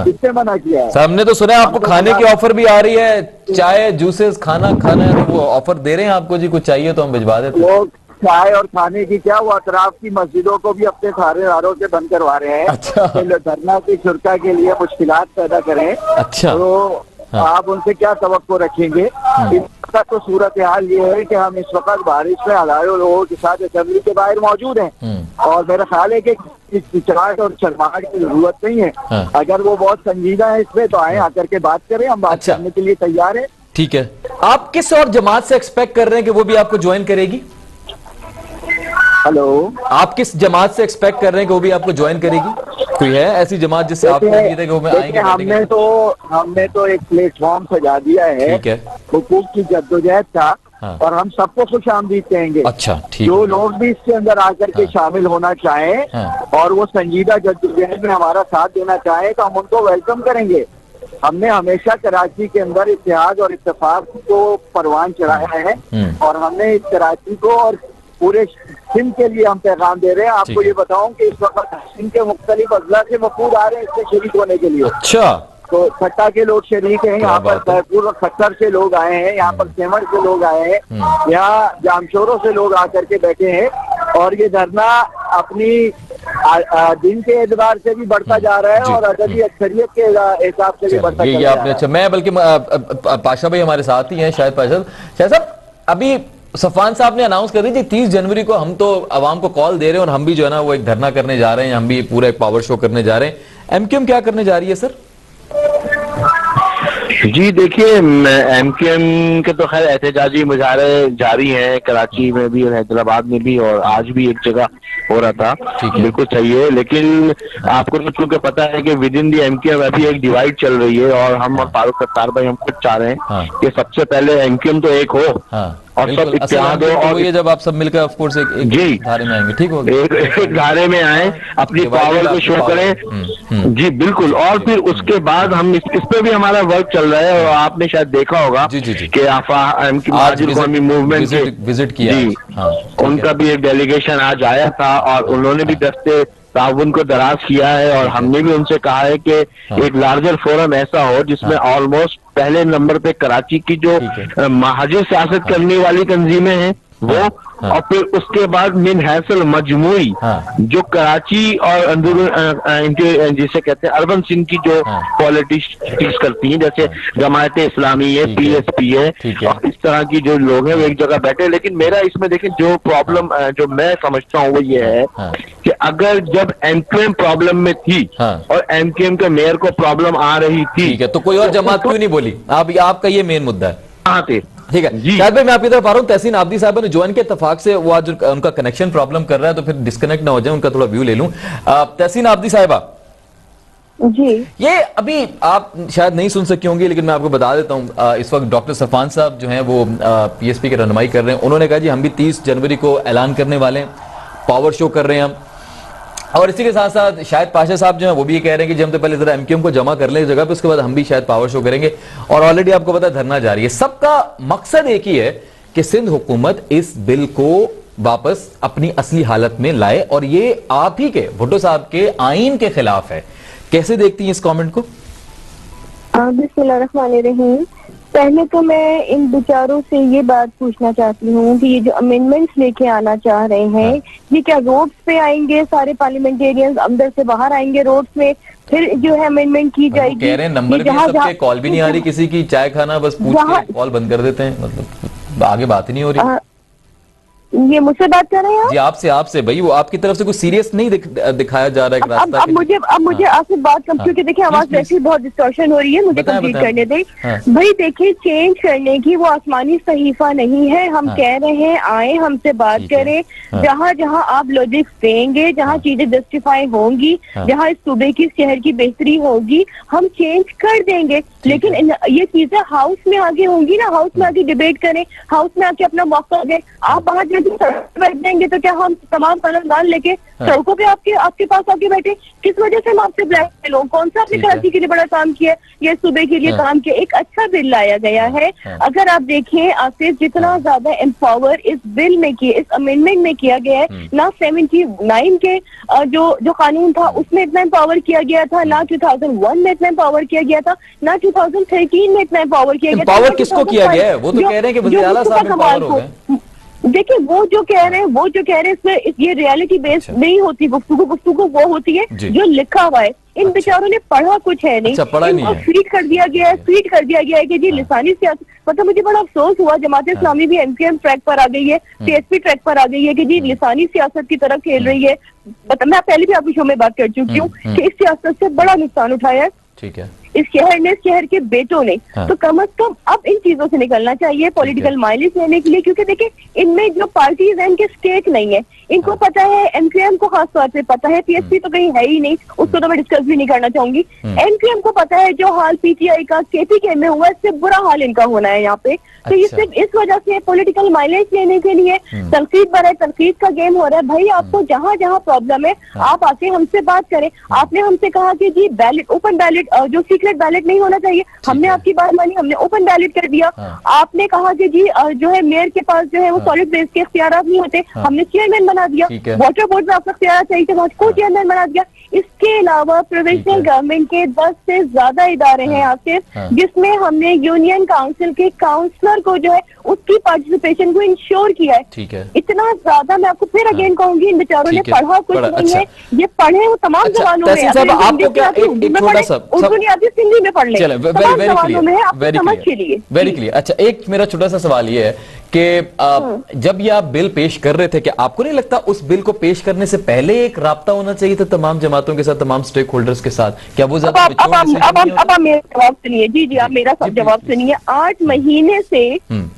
किससे मना किया है? हमने तो सुना है आपको खाने की ऑफर भी आ रही है, चाय जूसेस खाना है, तो वो ऑफर दे रहे हैं आपको जी, कुछ चाहिए तो हम भिजवा देते हैं। चाय और खाने की क्या, वो अतराफ की मस्जिदों को भी अपने थानेदारों से बंद करवा रहे हैं। अच्छा। धरना की शुरा के लिए मुश्किलात पैदा करें। अच्छा। तो आप उनसे क्या तवक्को रखेंगे? इसका तो सूरत हाल ये है कि हम इस वक्त बारिश में हजारों लोगों के साथ असेंबली के बाहर मौजूद हैं, और मेरा ख्याल है कि इस चिचराहट और शर्माहट की जरूरत नहीं है। अगर वो बहुत संजीदा है इसमें, तो आए आकर के बात करें, हम बात करने के लिए तैयार है। ठीक है, आप किस और जमात से एक्सपेक्ट कर रहे हैं कि वो भी आपको ज्वाइन करेगी? हेलो, आप किस जमात से एक्सपेक्ट कर रहे हैं कि वो भी आपको ज्वाइन करेगी? कोई है ऐसी जमात जिससे आपको उम्मीद है कि वो आएंगे? हमने तो एक प्लेटफॉर्म सजा दिया है, हुकूक की जद्दोजहद का, और हम सबको खुशामदीद कहेंगे। अच्छा, ठीक। जो लोग भी इसके अंदर आकर के शामिल होना चाहें और वो संजीदा जद्दोजहद में हमारा साथ देना चाहें, तो हम उनको वेलकम करेंगे। हमने हमेशा कराची के अंदर इत्तेहाद और इत्तेफाक को परवान चढ़ाया है, और हमने इस कराची को और पूरे सिंध के लिए हम पैगाम दे रहे हैं। आपको ये बताऊं कि इस वक्त सिंध के मुख्तलिफ अजला से वफूद आ रहे हैं इससे शरीक होने के लिए। अच्छा। तो सट्टा के लोग शरीक हैं, यहाँ पर पूर्व खट्टर से लोग आए हैं, यहाँ पर सेमर से लोग आए हैं, यहाँ जामशोरों से लोग आकर के बैठे हैं, और ये धरना अपनी दिन के एतबार से भी बढ़ता जा रहा है और अदबी अक्सरियत के हिसाब से भी बढ़ता जा रहा है। अच्छा, मैं बल्कि पाशा भाई हमारे साथ ही हैं, शायद पाशा साहब, अभी सफान साहब ने अनाउंस कर दी थी 30 जनवरी को हम तो आवाम को कॉल दे रहे हैं, और हम भी जो है ना वो एक धरना करने जा रहे हैं, हम भी पूरा एक पावर शो करने जा रहे हैं। एमक्यूएम क्या करने जा रही है सर? जी देखिए, एमक्यूएम के तो खैर एहतजाजी मुजाहरे जारी हैं, कराची में भी और हैदराबाद में भी, और आज भी एक जगह हो रहा था। बिल्कुल सही है, लेकिन आपको तो चूंकि पता है कि विद इन दी एमक्यूएम अभी एक डिवाइड चल रही है, और हम और फारूक सत्तार भाई हम खुद चाह रहे हैं कि सबसे पहले एमक्यूएम तो एक हो, और सब इत्तेहाद हो, और ये जब आप सब मिलकर ऑफ कोर्स एक धारे में आएंगे, ठीक होगा, एक धारे में आए, अपनी पावर को शो करें। जी बिल्कुल। और फिर उसके बाद हम इस पे भी हमारा वर्क चल रहा है, और आपने शायद देखा होगा कि आफा मूवमेंट के विजिट किया, उनका भी एक डेलीगेशन आज आया था, और उन्होंने भी दस्ते ताउन को दराज किया है, और हमने भी उनसे कहा है कि एक लार्जर फोरम ऐसा हो जिसमें ऑलमोस्ट पहले नंबर पे कराची की जो महाजिर सियासत करने वाली तंजीमें हैं वो, और फिर उसके बाद मिन हैसल मजमूई जो कराची और अंदरून जिसे कहते हैं अर्बन सिंध की जो पॉलिटिक्स करती हैं, जैसे जमायत इस्लामी है, PSP है, और इस तरह की जो लोग हैं वो एक जगह बैठे। लेकिन मेरा इसमें देखें जो प्रॉब्लम जो मैं समझता हूँ वो ये है कि अगर जब MQM प्रॉब्लम में थी और MQM के मेयर को प्रॉब्लम आ रही थी, तो कोई और जमात क्यों नहीं बोली? आपका ये मेन मुद्दा है। कहाँ थे? ठीक है शायद भाई, मैं आपकी तरफ आ रहा हूं। तहसीन आबदी साहब ने ज्वाइन के इत्तेफाक से वो आज उनका कनेक्शन प्रॉब्लम कर रहा है, तो फिर डिस्कनेक्ट ना हो जाए, उनका थोड़ा व्यू ले लूं। तहसीन आबदी साहिबा जी, ये अभी आप शायद नहीं सुन सकी होंगी, लेकिन मैं आपको बता देता हूं। इस वक्त डॉक्टर सफान साहब जो हैं वो PSP की रहनुमाई कर रहे हैं। उन्होंने कहा जी हम भी 30 जनवरी को ऐलान करने वाले हैं, पावर शो कर रहे हैं हम। और इसी के साथ साथ शायद पाशा साहब जो है वो भी ये कह रहे हैं कि हम तो पहले जरा MQM को जमा कर लें जगह पे, उसके बाद हम भी शायद पावर शो करेंगे। और ऑलरेडी आपको पता है धरना जारी है। सबका मकसद एक ही है कि सिंध हुकूमत इस बिल को वापस अपनी असली हालत में लाए, और ये आप ही के भुट्टो साहब के आईन के खिलाफ है। कैसे देखती हैं इस कमेंट को? बिस्मिल्लाहिर्रहमानिर्रहीम। पहले तो मैं इन बेचारों से ये बात पूछना चाहती हूँ कि ये जो अमेंडमेंट्स लेके आना चाह रहे हैं, ये क्या रोड्स पे आएंगे? सारे पार्लियामेंटेरियंस अंदर से बाहर आएंगे रोड्स में, फिर जो है अमेंडमेंट की जाएगी? कह रहे हैं नंबर भी सबके, कॉल भी नहीं आ रही किसी की, चाय खाना बस पूछ के कॉल बंद कर देते हैं, मतलब आगे बात ही नहीं हो रही। ये मुझसे बात कर रहे हैं जी? आपसे भाई, वो आपकी तरफ से कुछ सीरियस नहीं दिखाया जा रहा है रास्ता। अब मुझे आपसे बात कम, क्योंकि देखिए आवाज वैसे ही बहुत डिस्टॉर्शन हो रही है, मुझे कंप्लीट करने दें। भाई देखिए, चेंज करने की वो आसमानी सहीफा नहीं है। हम कह रहे हैं आए हमसे बात करें, जहाँ जहाँ आप लॉजिक्स देंगे, जहाँ चीजें जस्टिफाई होंगी, जहाँ इस सूबे की शहर की बेहतरी होगी, हम चेंज कर देंगे। लेकिन ये चीजें हाउस में आगे होंगी ना, हाउस में आके डिबेट करें, हाउस में आके अपना मौका दें। आप बाहर बैठ देंगे तो क्या हम तमाम कलमदान लेके सड़कों पे आपके पास आके बैठे? किस वजह से हम आपसे ब्लैक लोग? कौन सा आपने कराची के लिए बड़ा काम किया, ये सूबे के लिए काम किया? एक अच्छा बिल लाया गया है। अगर आप देखें आसिफ, जितना ज्यादा एम्पावर इस बिल में किया, इस अमेंडमेंट में किया गया है, ना 79 के जो कानून था उसमें इतना एम्पावर किया गया था, ना 2001 में इतना एम्पावर किया गया था, ना 2013 में इतना एम्पावर किया गया था। एम्पावर किसको किया गया है? वो तो कह रहे हैं कि वज़ीर आला साहब एम्पावर हो गए। देखिए वो जो कह रहे हैं इसमें ये रियलिटी बेस्ड नहीं होती गुफ्तगू वो होती है जो लिखा हुआ है। इन बेचारों ने पढ़ा कुछ है नहीं, इनको फीड कर दिया गया है कि जी लिसानी सियासत। मतलब मुझे बड़ा अफसोस हुआ, जमात इस्लामी भी MQM ट्रैक पर आ गई है, PSP ट्रैक पर आ गई है कि जी लिसानी सियासत की तरफ खेल रही है। मैं पहले भी आपके शो में बात कर चुकी हूँ कि इस सियासत से बड़ा नुकसान उठाया है। ठीक है, इस शहर के बेटों ने। तो कम अज कम अब इन चीजों से निकलना चाहिए पॉलिटिकल माइलेज लेने के लिए, क्योंकि देखिए इनमें जो पार्टीज हैं इनके स्टेक नहीं है। इनको पता है, MQM को खास तौर से पता है, PSP तो कहीं है ही नहीं, उसको तो मैं डिस्कस भी नहीं करना चाहूंगी। MQM को पता है जो हाल PTI का KPK में हुआ, इससे बुरा हाल इनका होना है यहाँ पे। तो ये सिर्फ इस वजह से पॉलिटिकल माइलेज लेने के लिए तनकीद का गेम हो रहा है। भाई आपको जहाँ जहाँ प्रॉब्लम है आप आके हमसे बात करें। आपने हमसे कहा कि जी बैलेट, ओपन बैलेट, जो सीक्रेट बैलेट नहीं होना चाहिए, हमने आपकी बात मानी, हमने ओपन बैलेट कर दिया। आपने कहा कि जी जो है मेयर के पास जो है वो सॉलिड बेस के इख्तियारात नहीं होते, हमने चेयरमैन बना दिया। वाटर बोर्ड में आपका इख्तियार चाहिए थे, वहाँ को चेयरमैन बना दिया। इसके अलावा प्रोविजनल गवर्नमेंट के 10 से ज्यादा इदारे हैं आसिफ, जिसमें हमने यूनियन काउंसिल के काउंसलर को जो है उसकी पार्टिसिपेशन को इंश्योर किया है। ठीक है, इतना ज्यादा मैं आपको फिर अगेन कहूंगी, इन बेचारों ने पढ़ा कुछ नहीं है। ये पढ़े वो तमाम जवानों में, आपको क्या एक छोटा सा उर्दू नहीं आती, सिंधी में पढ़ ले, तमाम जवानों में है, आप समझ के लिए। Very clear. अच्छा, एक मेरा छोटा सा सवाल ये है कि जब ये आप बिल पेश कर रहे थे, क्या आपको नहीं लगता उस बिल को पेश करने से पहले एक राब्ता होना चाहिए था तमाम जमातों के साथ, तमाम स्टेक होल्डर्स के साथ? क्या वो अब आप मेरा जवाब सुनिए। जी आप मेरा सब जवाब सुनिए। 8 महीने से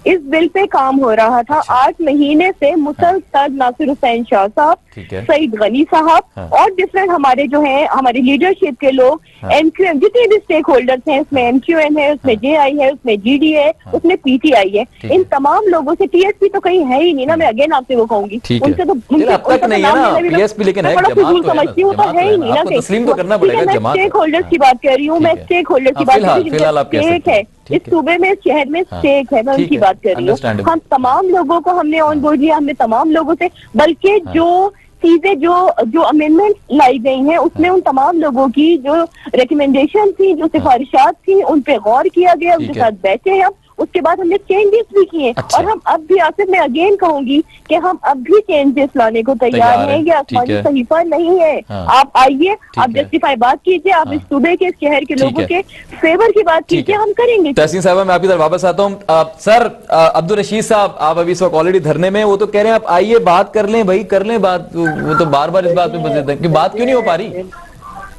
इस बिल पे काम हो रहा था। 8 महीने से मुसलसल नासिर हुसैन शाह साहब, सईद गनी साहब और डिफरेंट हमारे जो हैं हमारी लीडरशिप के लोग, MQM जितने भी स्टेक होल्डर्स हैं, उसमें MQM है, उसमें JI है, उसमें GD है, उसमें PTI है, इन तमाम लोगों लोगों से, टीएसपी तो कहीं है ही नहीं ना, मैं अगेन आपसे वो कहूंगी, उनसे तो अब तक नहीं है ना पीएसपी, लेकिन है समझती हूँ, तो है ही नहीं ना, तस्लीम तो करना पड़ेगा। मैं स्टेक होल्डर्स की बात कर रही हूँ, मैं स्टेक होल्डर्स की बात कर रही हूँ, स्टेक है इस सूबे में, शहर में स्टेक है, मैं उनकी बात कर रही हूँ। हम तमाम लोगों को हमने ऑन बोर्ड लिया, हमने तमाम लोगों से, बल्कि जो चीजें जो अमेंडमेंट लाई गई हैं उसमें उन तमाम लोगों की जो रिकमेंडेशन थी, जो सिफारिशात थी, उन पे गौर किया गया, उनके साथ बैठे हैं हम, उसके बाद हमने चेंजेस भी किए। अच्छा। और हम अब भी, आसिफ मैं अगेन कहूंगी कि हम अब भी चेंजेस लाने को तैयार हैं, ये आसमानी सहीफा नहीं है। आप आइए, आप जस्टिफाई बात कीजिए, आप इस सूबे के, इस शहर के लोगों के फेवर की बात कीजिए, हम करेंगे। तहसीन साहब, मैं आपकी तरफ वापस आता हूँ। सर, अब्दुल रशीद साहब, आप अभी इस वक्त ऑलरेडी धरने में, वो तो कह रहे हैं आप आइए बात कर लें भाई, कर लें बात, वो तो बार बार इस बात में बस कि बात क्यों नहीं हो पा रही?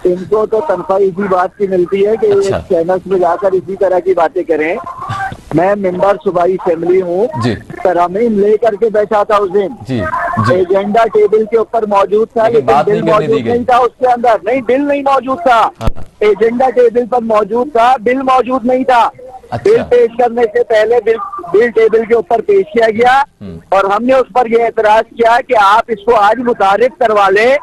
इनको तो तनख्वाह इसी बात की मिलती है कि अच्छा। चैनल्स में जाकर इसी तरह की बातें करें। मैं मेंबर सूबाई असेंबली हूँ, तरमीम लेकर के बैठा था उस दिन, एजेंडा टेबल के ऊपर मौजूद था, लेकिन बिल मौजूद नहीं था उसके अंदर, नहीं बिल नहीं मौजूद था, एजेंडा टेबल पर मौजूद था, बिल मौजूद नहीं था। अच्छा। बिल पेश करने से पहले बिल टेबल के ऊपर पेश किया गया और हमने उस पर यह एतराज किया कि आप इसको आज मुतारिफ करवा लें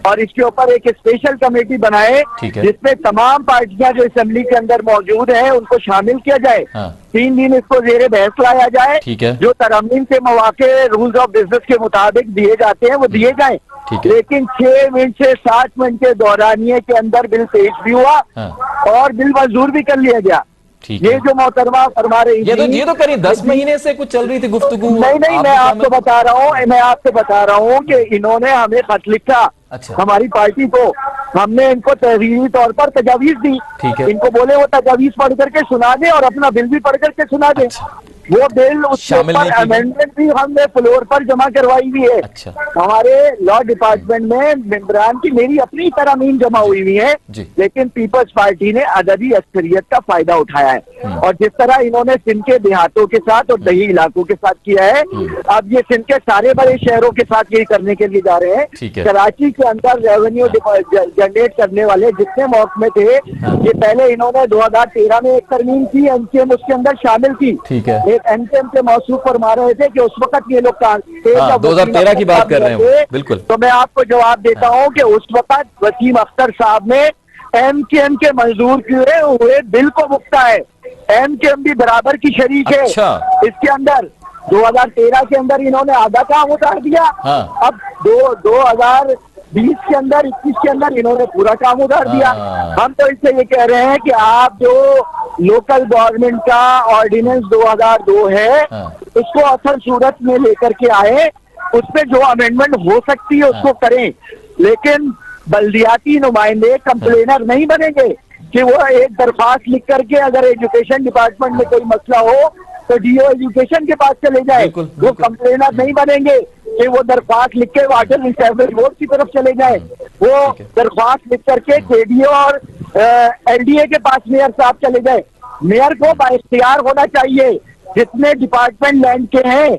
और इसके ऊपर एक स्पेशल कमेटी बनाए जिसमें तमाम पार्टियां जो असेंबली के अंदर मौजूद है उनको शामिल किया जाए। 3 दिन इसको जेरे बहस लाया जाए, जो तरमीम के मौके रूल्स ऑफ बिजनेस के मुताबिक दिए जाते हैं वो दिए जाए। लेकिन 6 मिनट से 60 मिनट के दौरानिये के अंदर बिल पेश भी हुआ और बिल मंजूर भी कर लिया गया। ये जो मोहतरमा फरमा रही थी, ये तो करीब 10 महीने से कुछ चल रही थी गुफ्तगू। नहीं, मैं आपको बता रहा हूँ कि इन्होंने हमें खत लिखा, अच्छा। हमारी पार्टी को, हमने इनको तहरीरी तौर पर तजावीज दी, इनको बोले वो तजावीज पढ़ करके सुना दे और अपना बिल भी पढ़ करके सुना दे। अच्छा। वो बिल उसके ऊपर अमेंडमेंट भी हमने फ्लोर पर जमा करवाई हुई है। अच्छा। हमारे लॉ डिपार्टमेंट में मेंबरान की मेरी अपनी तरमीम जमा हुई हुई है, लेकिन पीपल्स पार्टी ने अददी अक्सरियत का फायदा उठाया है। और जिस तरह इन्होंने सिंध के देहातों के साथ और दही इलाकों के साथ किया है, अब ये सिंध के सारे बड़े शहरों के साथ यही करने के लिए जा रहे हैं। कराची के अंदर रेवेन्यू जनरेट करने वाले जितने महकमे थे, ये पहले इन्होंने 2013 में एक तरमीम की, एमकेएम उसके अंदर शामिल की। एक एमकेएम के मौसूफ फरमा रहे थे कि उस वक्त ये लोग 2013 की बात कर रहे हैं, बिल्कुल। तो मैं आपको जवाब देता हूँ कि उस वक्त वसीम अख्तर साहब ने एमकेएम के मंजूर किए हुए बिल को मुक्ता है, एमकेएम भी बराबर की शरीक है। इसके अंदर 2013 के अंदर इन्होंने आधा काम उतार दिया। अब 2020 के अंदर, 21 के अंदर इन्होंने पूरा काम उतार दिया। हम तो इससे ये कह रहे हैं कि आप जो लोकल गवर्नमेंट का ऑर्डिनेंस 2002 है उसको असल सूरत में लेकर के आए, उसमें जो अमेंडमेंट हो सकती है उसको करें, लेकिन बल्दियाती नुमाइंदे कंप्लेनर नहीं बनेंगे कि वो एक दरख्वास्त लिख करके अगर एजुकेशन डिपार्टमेंट में कोई मसला हो तो डीओ एजुकेशन के पास चले जाए। वो कंप्लेनर नहीं बनेंगे कि वो दरख्वास्त लिख के वाटर रिसर्विस बोर्ड की तरफ चले जाए। वो दरख्वास्त लिख करके केडीओ और एलडीए के पास मेयर साहब चले जाए। मेयर को बाइख्तियार होना चाहिए, जितने डिपार्टमेंट लैंड के हैं,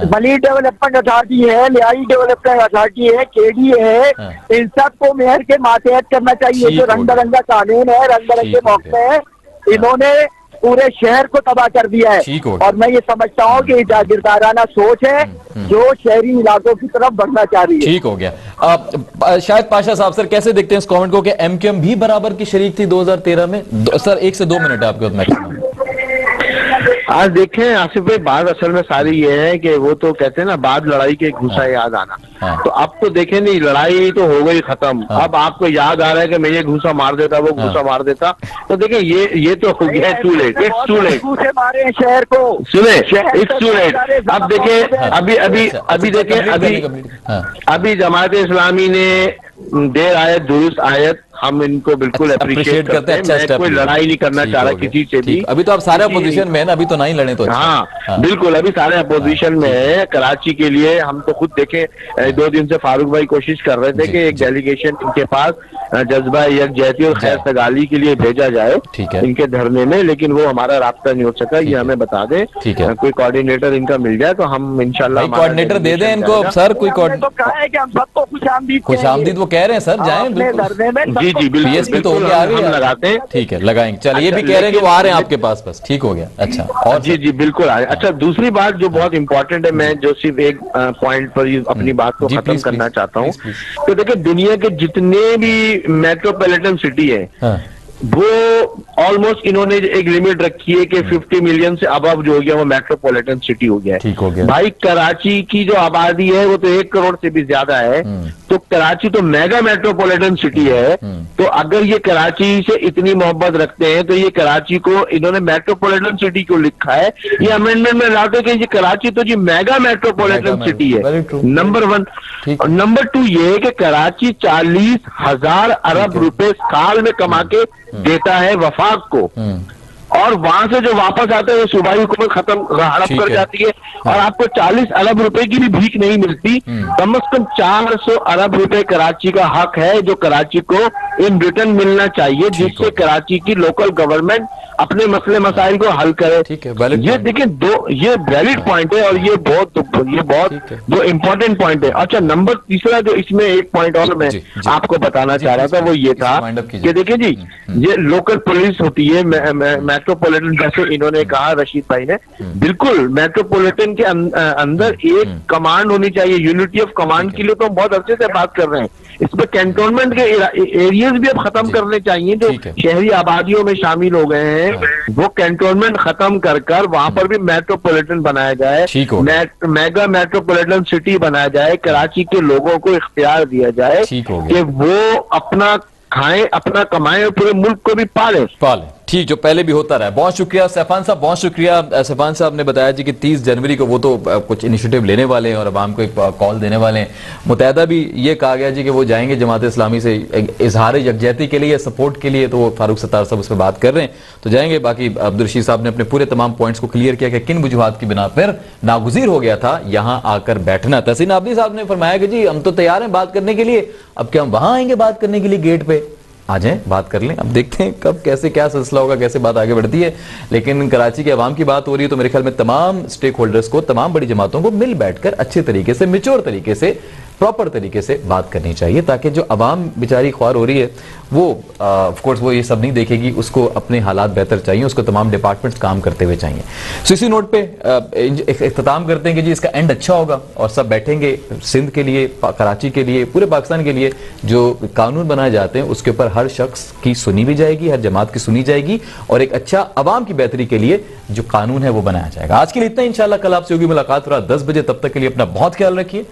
मली डेवलपमेंट अथॉरिटी है, लियाई डेवलपमेंट अथॉरिटी है, केडीए है, इन सबको मेयर के मातहत करना चाहिए। जो रंग बिरंगा कानून है, रंग बिरंगे मौके हैं, इन्होंने पूरे शहर को तबाह कर दिया है। और मैं ये समझता हूँ कि जागीरदाराना सोच है जो शहरी इलाकों की तरफ बढ़ना चाह रही है। ठीक हो गया। शायद पाशा साहब, सर कैसे देखते हैं इस कमेंट को कि एमकेएम भी बराबर की शरीक थी 2013 में? सर 1 से 2 मिनट है आपके मैक्सिमम। आज देखें आसिफ भाई, बात असल में सारी ये है कि वो तो कहते हैं ना, बाद लड़ाई के घुसा याद आना। तो अब तो देखें नहीं, लड़ाई तो हो गई खत्म। अब आपको याद आ रहा है कि मैं ये घूसा मार देता, वो घूसा मार देता। तो देखें ये तो हो गया too late, it's too late. घूसे मारे शहर को, सुने, इट्स टू लेट। अब देखें, अभी देखें, अभी जमात इस्लामी ने देर आयत दुरुस्त आयत, हम इनको बिल्कुल अप्रिशिएट करते हैं। अच्छा, कोई लड़ाई नहीं करना चाह रहा किसी से भी। अभी तो आप सारे अपोजिशन में है ना, अभी तो नहीं लड़े तो। हाँ, बिल्कुल, अभी सारे अपोजिशन में है। कराची के लिए हम तो खुद देखें, 2 दिन से फारूक भाई कोशिश कर रहे थे कि एक डेलीगेशन इनके पास जज्बा यकजहती और खैर सगाली के लिए भेजा जाए इनके धरने में, लेकिन वो हमारा राब्ता नहीं हो सका। ये हमें बता दें, कोई कोऑर्डिनेटर इनका मिल जाए तो हम इंशाल्लाह कोऑर्डिनेटर दे दें इनको। सर कोई तो कहा है कि हम सबको खुशामदीद वो कह रहे हैं सर, जाएं बिल्कुल। जी जी बिल्कुल, बीएसपी तो हो गया, आगे लगाते हैं। ठीक है, लगाएंगे। चलिए, ये भी कह रहे हैं कि वो आ रहे हैं आपके पास, बस ठीक हो गया। अच्छा, और जी जी बिल्कुल। अच्छा, दूसरी बात जो बहुत इंपॉर्टेंट है, मैं जो सिर्फ एक पॉइंट पर अपनी बात को खत्म करना चाहता हूँ। तो देखिए, दुनिया के जितने भी मेट्रोपॉलिटन सिटी है वो ऑलमोस्ट इन्होंने एक लिमिट रखी है कि 50 मिलियन से अबव जो हो गया वो मेट्रोपॉलिटन सिटी हो गया है। ठीक हो गया भाई। कराची की जो आबादी है वो तो 1 करोड़ से भी ज्यादा है, तो कराची तो मेगा मेट्रोपॉलिटन सिटी है। तो अगर ये कराची से इतनी मोहब्बत रखते हैं तो ये कराची को इन्होंने मेट्रोपॉलिटन सिटी क्यों लिखा है? ये अमेंडमेंट में लाते कि ये कराची तो जी मेगा मेट्रोपॉलिटन सिटी है, नंबर 1। नंबर 2 ये है कि कराची 40,000 अरब रुपए साल में कमा के देता है वफाक को, और वहां से जो वापस आता है वो सूबाई हुकूमत खत्म हड़प कर जाती है, और आपको 40 अरब रुपए की भी भीख नहीं मिलती। कम से कम 400 अरब रुपए कराची का हक है जो कराची को इन रिटर्न मिलना चाहिए, जिससे कराची की लोकल गवर्नमेंट अपने मसले मसाइल को हल करे। ठीक है, ये देखिए, ये वैलिड पॉइंट है और ये बहुत जो इम्पोर्टेंट पॉइंट है। अच्छा, नंबर तीसरा जो इसमें एक पॉइंट और मैं आपको बताना चाह रहा था वो ये था कि देखिए जी, ये लोकल पुलिस होती है मेट्रोपॉलिटन, जैसे इन्होंने कहा रशीद भाई ने, बिल्कुल मेट्रोपॉलिटन के अंदर एक कमांड होनी चाहिए, यूनिटी ऑफ कमांड के लिए तो हम बहुत अच्छे से बात कर रहे हैं। इसमें कैंटोनमेंट के एरियाज भी अब खत्म करने चाहिए, जो शहरी आबादियों में शामिल हो गए हैं वो कैंटोनमेंट खत्म कर वहां पर भी मेट्रोपॉलिटन बनाया जाए, मेगा मेट्रोपॉलिटन सिटी बनाया जाए, कराची के लोगों को इख्तियार दिया जाए कि वो अपना खाएं, अपना कमाएं और पूरे मुल्क को भी पाले। ठीक, जो पहले भी होता रहा है। बहुत शुक्रिया सैफान साहब, बहुत शुक्रिया। सैफान साहब ने बताया जी कि 30 जनवरी को वो तो कुछ इनिशिएटिव लेने वाले हैं और अवाम को एक कॉल देने वाले हैं। मुतहदा भी ये कहा गया जी कि वो जाएंगे जमात इस्लामी से इजहार यकजहती के लिए, सपोर्ट के लिए, तो वो फारूक सत्तार साहब उस पर बात कर रहे हैं, तो जाएंगे। बाकी अब्दुल रशीद साहब ने अपने पूरे तमाम पॉइंट्स को क्लियर किया कि किन वजूहात की बिना पर नागुज़ीर हो गया था यहाँ आकर बैठना। तहसीन आबदी साहब ने फरमाया कि जी हम तो तैयार हैं बात करने के लिए, अब क्या हम वहां आएंगे बात करने के लिए, गेट पे आ जाएं, बात कर लें। अब देखते हैं कब कैसे क्या सिलसिला होगा, कैसे बात आगे बढ़ती है। लेकिन कराची के अवाम की बात हो रही है तो मेरे ख्याल में तमाम स्टेक होल्डर्स को, तमाम बड़ी जमातों को मिल बैठकर अच्छे तरीके से, मैच्योर तरीके से, प्रॉपर तरीके से बात करनी चाहिए, ताकि जो अवाम बेचारी ख्वार हो रही है वो ऑफ कोर्स वो ये सब नहीं देखेगी, उसको अपने हालात बेहतर चाहिए, उसको तमाम डिपार्टमेंट्स काम करते हुए चाहिए। सो इसी नोट पे इख्तिताम करते हैं कि जी इसका एंड अच्छा होगा और सब बैठेंगे सिंध के लिए, कराची के लिए, पूरे पाकिस्तान के लिए जो कानून बनाए जाते हैं उसके ऊपर हर शख्स की सुनी भी जाएगी, हर जमात की सुनी जाएगी, और एक अच्छा अवाम की बेहतरी के लिए जो कानून है वो बनाया जाएगा। आज के लिए इतना, इंशाल्लाह कल आपसे होगी मुलाकात रात 10 बजे। तब तक के लिए अपना बहुत ख्याल रखिए।